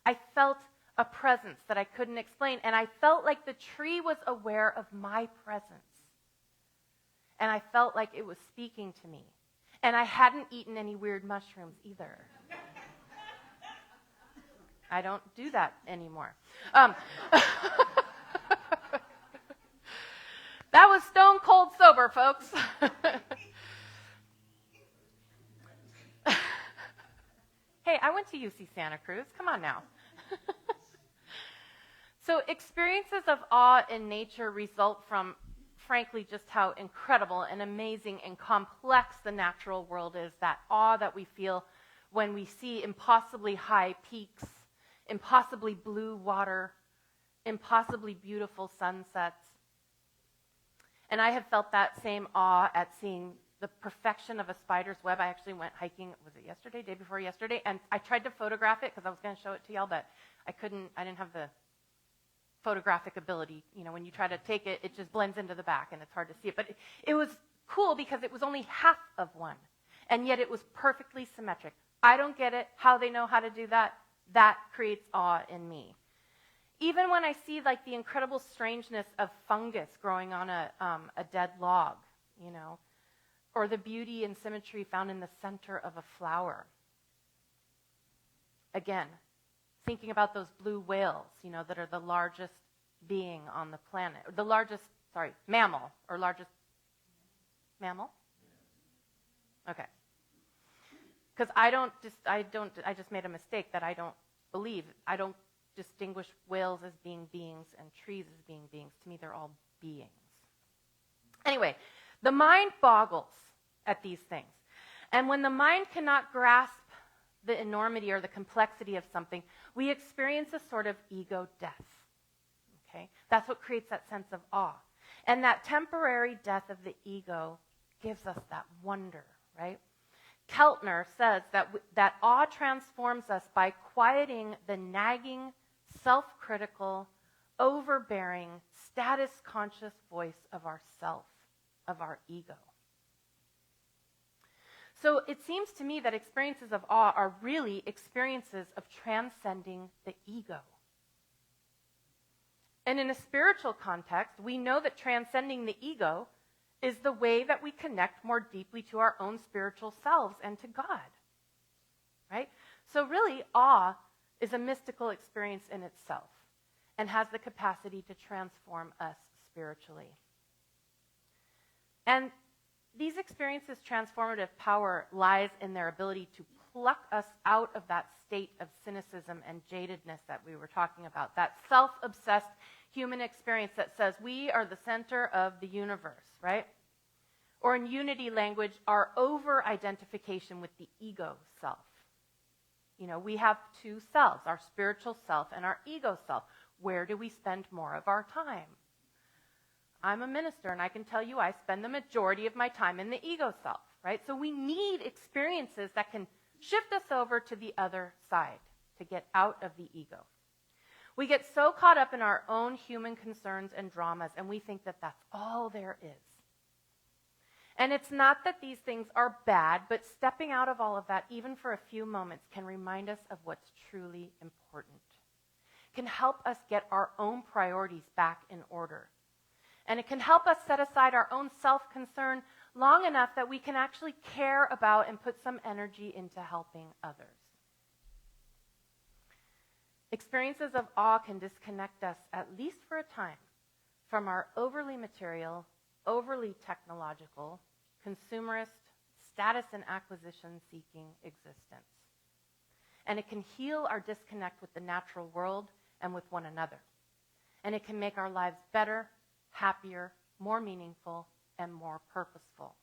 Speaker 5: I felt a presence that I couldn't explain, and I felt like the tree was aware of my presence. And I felt like it was speaking to me. And I hadn't eaten any weird mushrooms either. I don't do that anymore. That was stone cold sober, folks. Hey, I went to UC Santa Cruz. Come on now. So experiences of awe in nature result from, frankly, just how incredible and amazing and complex the natural world is. That awe that we feel when we see impossibly high peaks, impossibly blue water, impossibly beautiful sunsets. And I have felt that same awe at seeing the perfection of a spider's web. I actually went hiking, was it yesterday, day before yesterday? And I tried to photograph it because I was going to show it to y'all, but I didn't have the photographic ability. You know, when you try to take it, it just blends into the back and it's hard to see it. But it was cool because it was only half of one. And yet it was perfectly symmetric. I don't get it, how they know how to do that. That creates awe in me. Even when I see like the incredible strangeness of fungus growing on a dead log, you know, or the beauty and symmetry found in the center of a flower. Again, thinking about those blue whales, you know, that are the largest being on the planet, or the largest, mammal, or largest mammal? Okay. Because I just made a mistake that I don't distinguish whales as being beings and trees as being beings. To me, they're all beings. Anyway, the mind boggles at these things. And when the mind cannot grasp the enormity or the complexity of something, we experience a sort of ego death. Okay? That's what creates that sense of awe. And that temporary death of the ego gives us that wonder, right? Keltner says that awe transforms us by quieting the nagging, self-critical, overbearing, status-conscious voice of ourself, of our ego. So it seems to me that experiences of awe are really experiences of transcending the ego. And in a spiritual context, we know that transcending the ego is the way that we connect more deeply to our own spiritual selves and to God, right? So really, awe is a mystical experience in itself and has the capacity to transform us spiritually. And these experiences' transformative power lies in their ability to pluck us out of that state of cynicism and jadedness that we were talking about, that self-obsessed human experience that says we are the center of the universe, right? Or in unity language, our over-identification with the ego self. You know, we have two selves, our spiritual self and our ego self. Where do we spend more of our time? I'm a minister, and I can tell you I spend the majority of my time in the ego self, right? So we need experiences that can shift us over to the other side, to get out of the ego. We get so caught up in our own human concerns and dramas, and we think that that's all there is. And it's not that these things are bad, but stepping out of all of that, even for a few moments, can remind us of what's truly important, can help us get our own priorities back in order. And it can help us set aside our own self-concern long enough that we can actually care about and put some energy into helping others. Experiences of awe can disconnect us, at least for a time, from our overly material, overly technological, consumerist, status and acquisition-seeking existence. And it can heal our disconnect with the natural world and with one another. And it can make our lives better, happier, more meaningful, and more purposeful.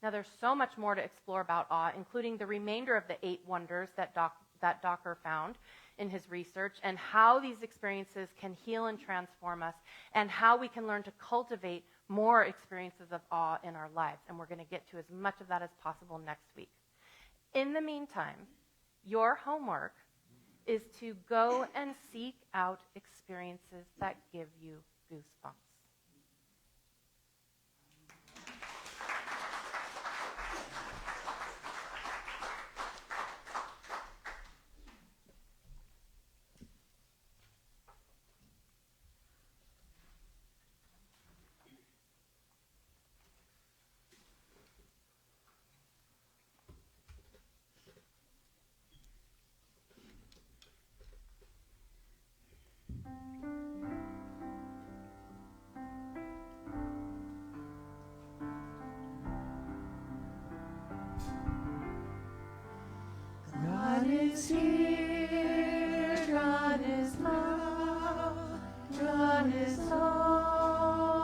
Speaker 5: Now, there's so much more to explore about awe, including the remainder of the 8 wonders that Docker found in his research, and how these experiences can heal and transform us, and how we can learn to cultivate more experiences of awe in our lives. And we're going to get to as much of that as possible next week. In the meantime, your homework is to go and seek out experiences that give you goosebumps.
Speaker 2: God is here, God is love, God is all.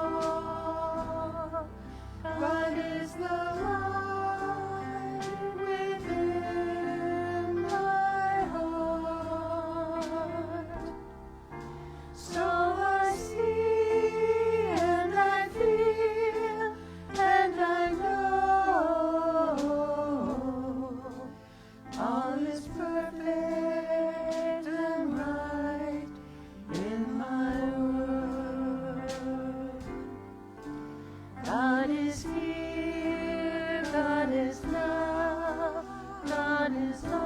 Speaker 2: God is the light within my heart. So I see and I feel and I know all is perfect and right in my world. God is here, God is love, God is all.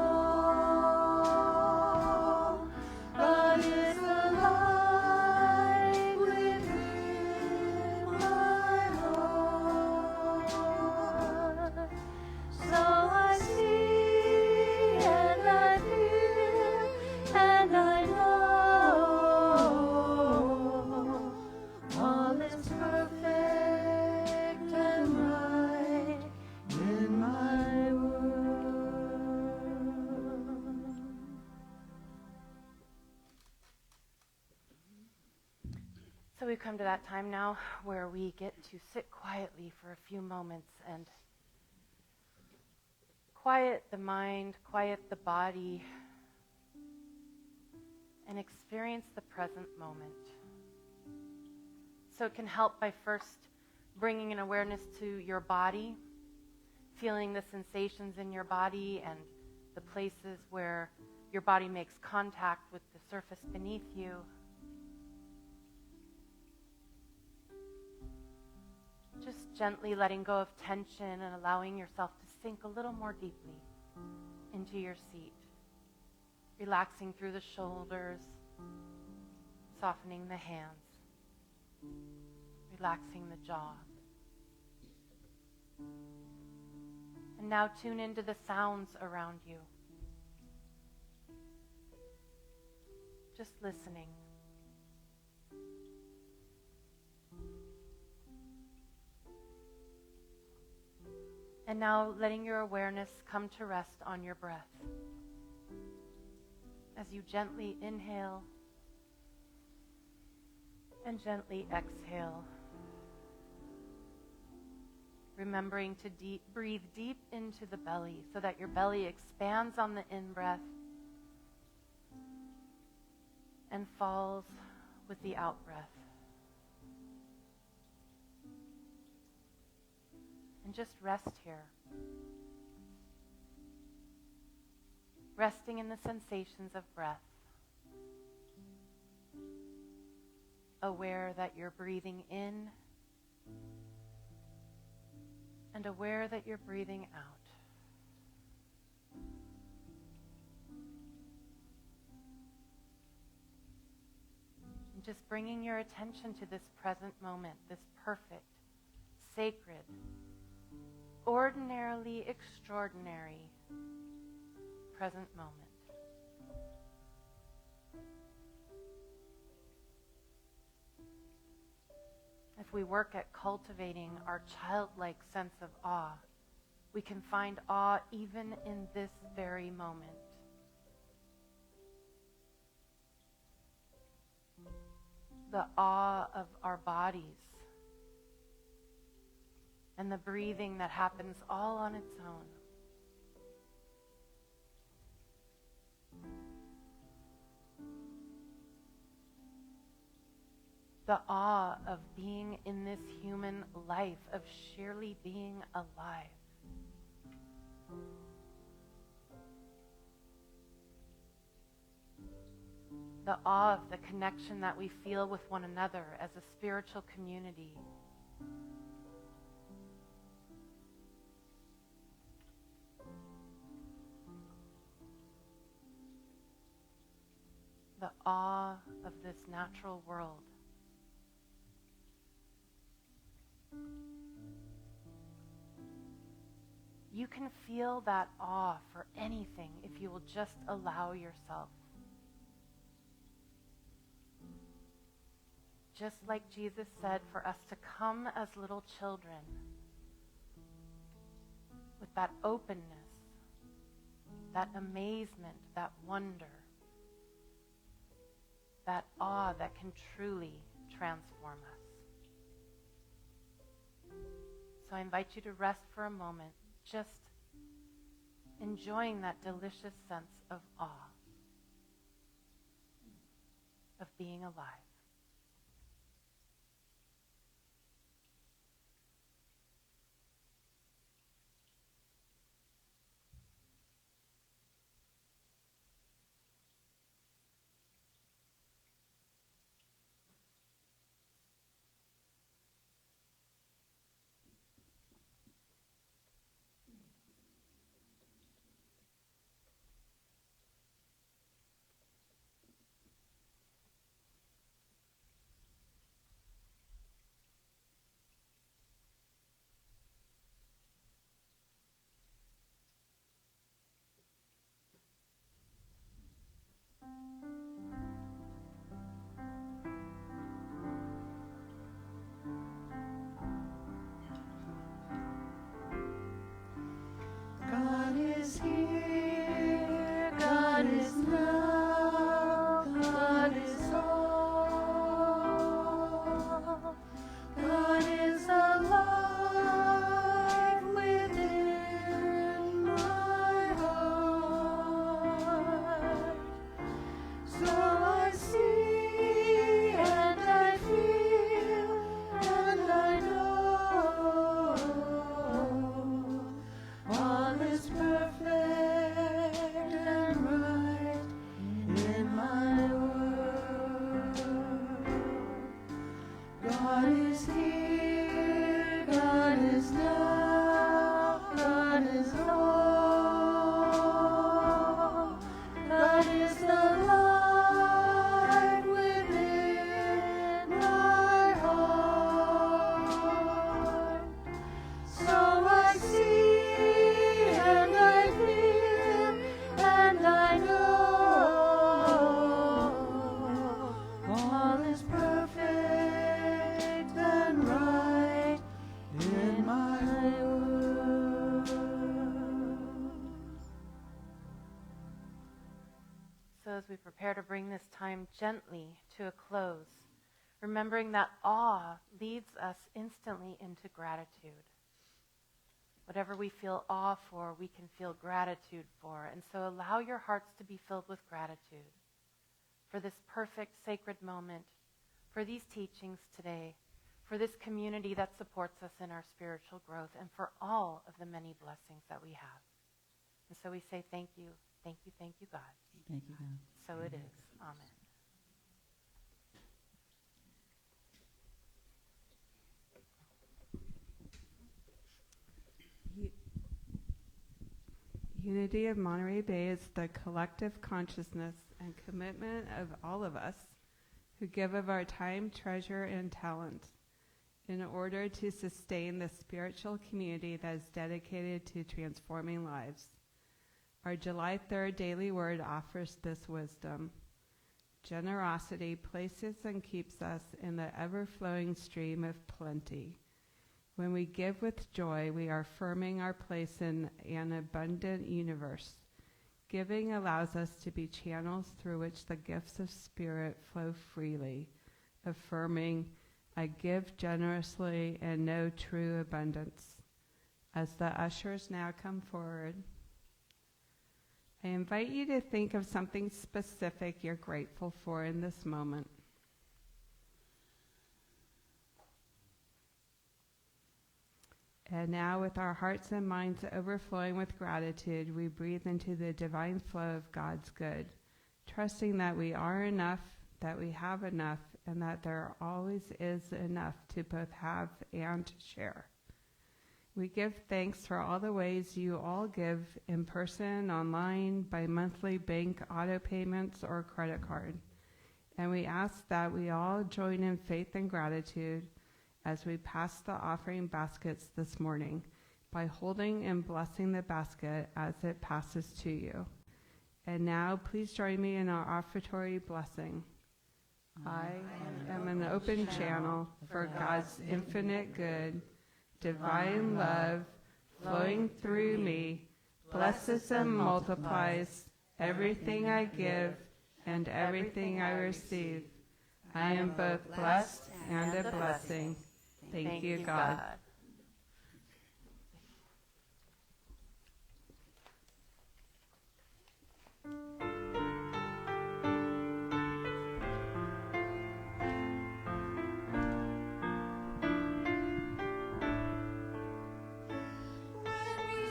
Speaker 2: God is the light within my heart. So I see and I feel and I know all is perfect and right in my world.
Speaker 5: So we've come to that time now where we get to sit quietly for a few moments and quiet the mind, quiet the body, and experience the present moment. So it can help by first bringing an awareness to your body, feeling the sensations in your body and the places where your body makes contact with the surface beneath you. Just gently letting go of tension and allowing yourself to sink a little more deeply into your seat. Relaxing through the shoulders, softening the hands, relaxing the jaw. And now tune into the sounds around you. Just listening. And now letting your awareness come to rest on your breath. As you gently inhale and gently exhale. Remembering to breathe deep into the belly so that your belly expands on the in-breath and falls with the out-breath. And just rest here. Resting in the sensations of breath. Aware that you're breathing in and aware that you're breathing out. And just bringing your attention to this present moment, this perfect, sacred, ordinarily extraordinary present moment. If we work at cultivating our childlike sense of awe, we can find awe even in this very moment. The awe of our bodies and the breathing that happens all on its own. The awe of being in this human life, of sheerly being alive. The awe of the connection that we feel with one another as a spiritual community. The awe of this natural world. You can feel that awe for anything if you will just allow yourself. Just like Jesus said, for us to come as little children with that openness, that amazement, that wonder, that awe that can truly transform us. So I invite you to rest for a moment, just enjoying that delicious sense of awe, of being alive. drawing gently to a close, remembering that awe leads us instantly into gratitude. Whatever we feel awe for, we can feel gratitude for. And so allow your hearts to be filled with gratitude for this perfect, sacred moment, for these teachings today, for this community that supports us in our spiritual growth, and for all of the many blessings that we have. And so we say thank you, thank you, thank you, God.
Speaker 1: Thank you, God.
Speaker 5: So it is. Amen.
Speaker 4: Unity of Monterey Bay is the collective consciousness and commitment of all of us who give of our time, treasure, and talent in order to sustain the spiritual community that is dedicated to transforming lives. Our July 3rd daily word offers this wisdom. Generosity places and keeps us in the ever-flowing stream of plenty. When we give with joy, we are affirming our place in an abundant universe. Giving allows us to be channels through which the gifts of spirit flow freely, affirming, I give generously and know true abundance. As the ushers now come forward, I invite you to think of something specific you're grateful for in this moment. And now, with our hearts and minds overflowing with gratitude, we breathe into the divine flow of God's good, trusting that we are enough, that we have enough, and that there always is enough to both have and share. We give thanks for all the ways you all give in person, online, by monthly bank auto payments or credit card. And we ask that we all join in faith and gratitude as we pass the offering baskets this morning by holding and blessing the basket as it passes to you. And now please join me in our offertory blessing. I am an open channel for God's infinite good, divine love flowing through me, blesses and multiplies everything I give and everything I receive. I am both blessed and a blessing. Thank you, God.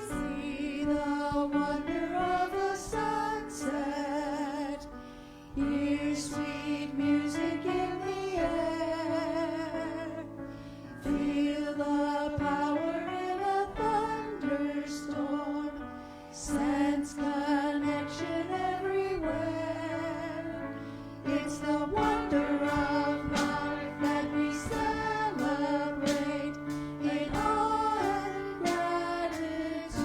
Speaker 2: See the wonder of a sunset, hear sweet music in the air, feel the power in a thunderstorm, sense connection everywhere. It's the wonder of life that we celebrate in awe and gratitude.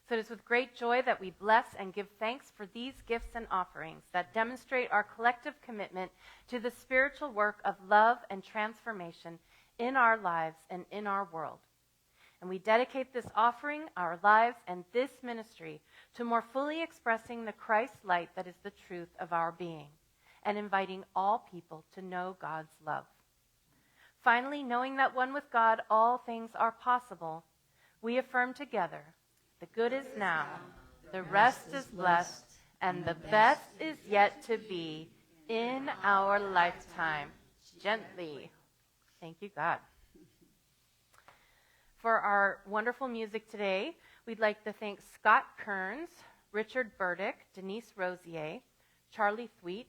Speaker 5: So it is with great joy that we bless and give thanks for these gifts and offerings that demonstrate our collective commitment to the spiritual work of love and transformation in our lives and in our world. And we dedicate this offering, our lives, and this ministry to more fully expressing the Christ light that is the truth of our being, and inviting all people to know God's love. Finally, knowing that one with God all things are possible, we affirm together, the good is now, the rest is blessed, and the best is yet to be in our lifetime. Gently. Thank you, God. For our wonderful music today, we'd like to thank Scott Kearns, Richard Burdick, Denise Rosier, Charlie Thweet,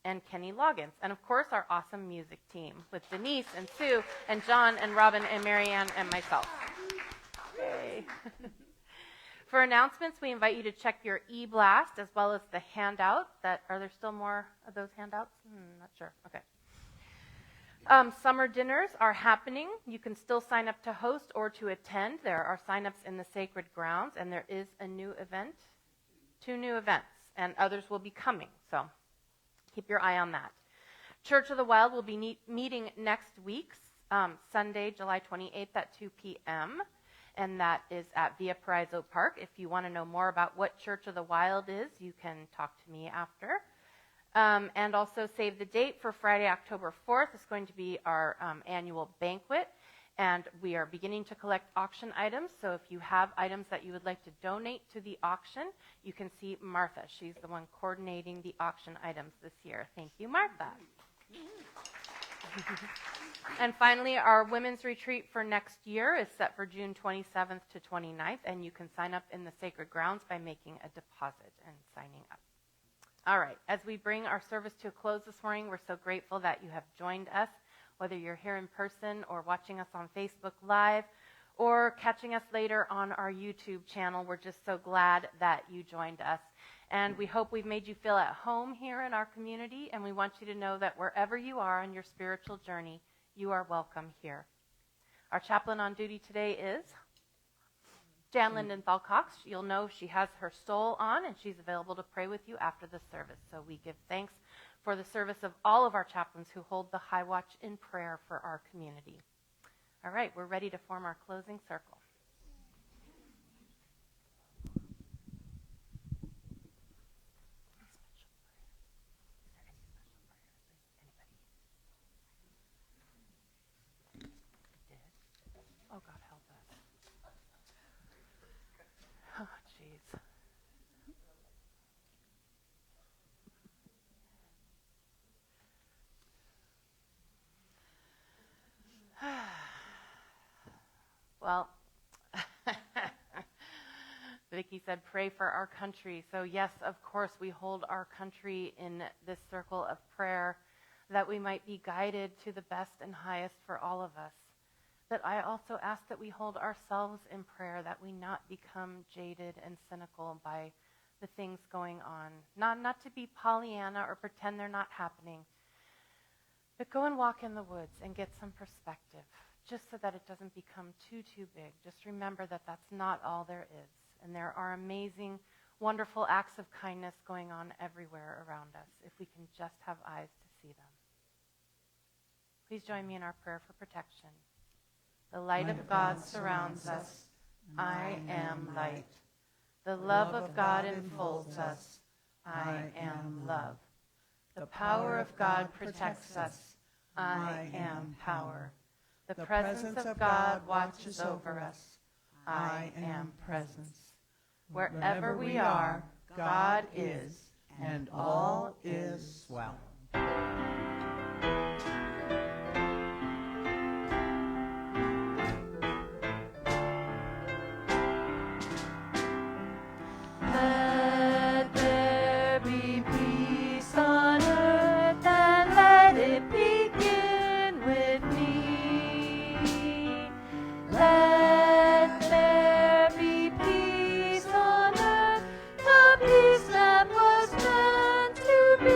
Speaker 5: and Kenny Loggins. And of course, our awesome music team with Denise and Sue and John and Robin and Marianne and myself. Yay. For announcements, we invite you to check your e-blast as well as the handout. Are there still more of those handouts? Not sure. Okay. Summer dinners are happening. You can still sign up to host or to attend. There are sign-ups in the sacred grounds, and there is a new event, 2 new events, and others will be coming. So keep your eye on that. Church of the Wild will be meeting next week, Sunday, July 28th at 2 p.m., and that is at Via Paraiso Park. If you want to know more about what Church of the Wild is, you can talk to me after. And also save the date for Friday, October 4th. It's going to be our annual banquet, and we are beginning to collect auction items. So if you have items that you would like to donate to the auction, you can see Martha. She's the one coordinating the auction items this year. Thank you, Martha. And finally, our women's retreat for next year is set for June 27th to 29th, and you can sign up in the sacred grounds by making a deposit and signing up. All right, as we bring our service to a close this morning, we're so grateful that you have joined us, whether you're here in person or watching us on Facebook Live or catching us later on our YouTube channel. We're just so glad that you joined us. And we hope we've made you feel at home here in our community, and we want you to know that wherever you are on your spiritual journey, you are welcome here. Our chaplain on duty today is Jan Lindenthal Cox. You'll know she has her stole on, and she's available to pray with you after the service. So we give thanks for the service of all of our chaplains who hold the high watch in prayer for our community. All right, we're ready to form our closing circle. Oh, God, help us. Oh, jeez. Well, Vicki said, pray for our country. So yes, of course, we hold our country in this circle of prayer that we might be guided to the best and highest for all of us. But I also ask that we hold ourselves in prayer, that we not become jaded and cynical by the things going on. Not to be Pollyanna or pretend they're not happening, but go and walk in the woods and get some perspective, just so that it doesn't become too big. Just remember that that's not all there is. And there are amazing, wonderful acts of kindness going on everywhere around us, if we can just have eyes to see them. Please join me in our prayer for protection. The light of God surrounds us. I am light. The love of God enfolds us. I am love. The power of God protects us. I am power. The presence of God watches over us. I am presence. Wherever we are, God is,
Speaker 2: and all is well.
Speaker 5: Let there be peace on earth, and let it begin with me. Let there be peace on earth, the peace that was meant to be.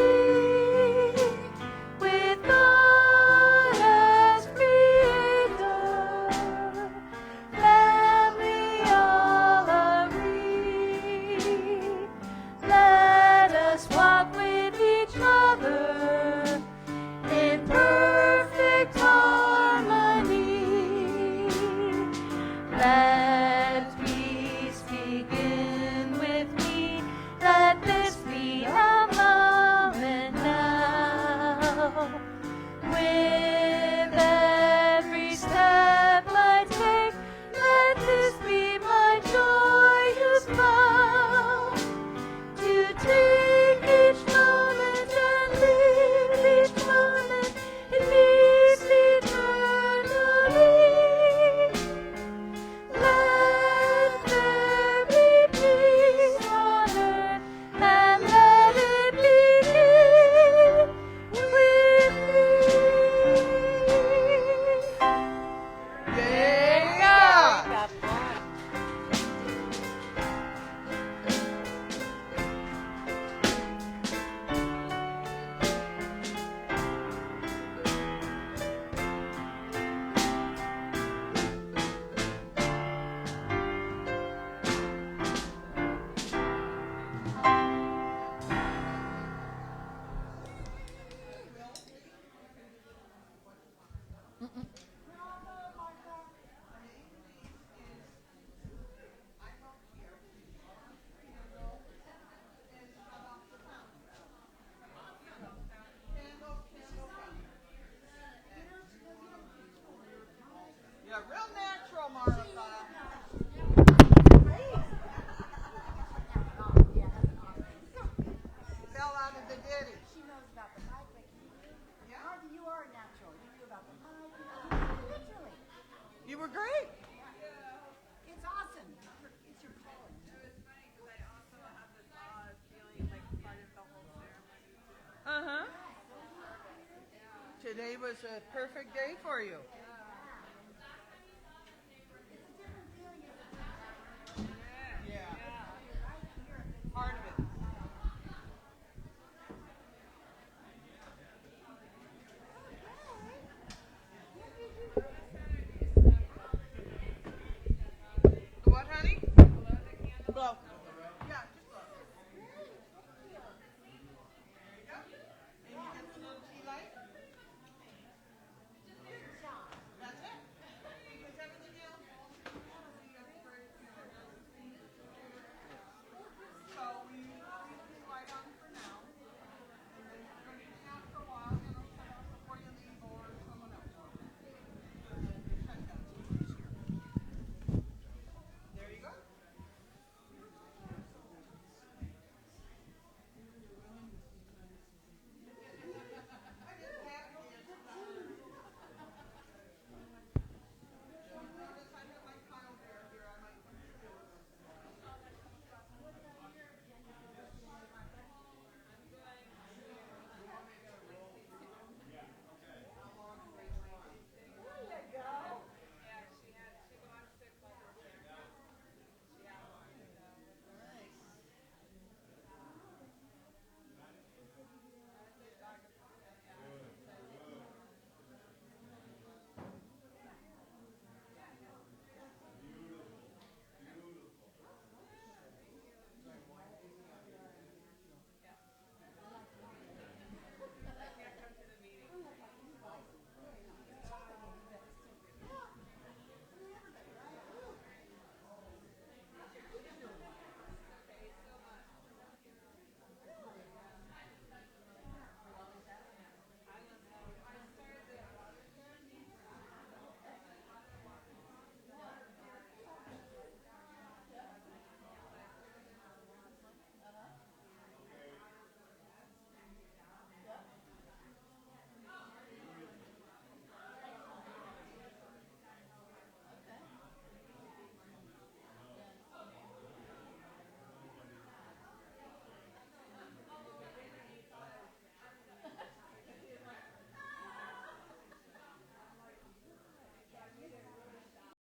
Speaker 3: today was a perfect day for you.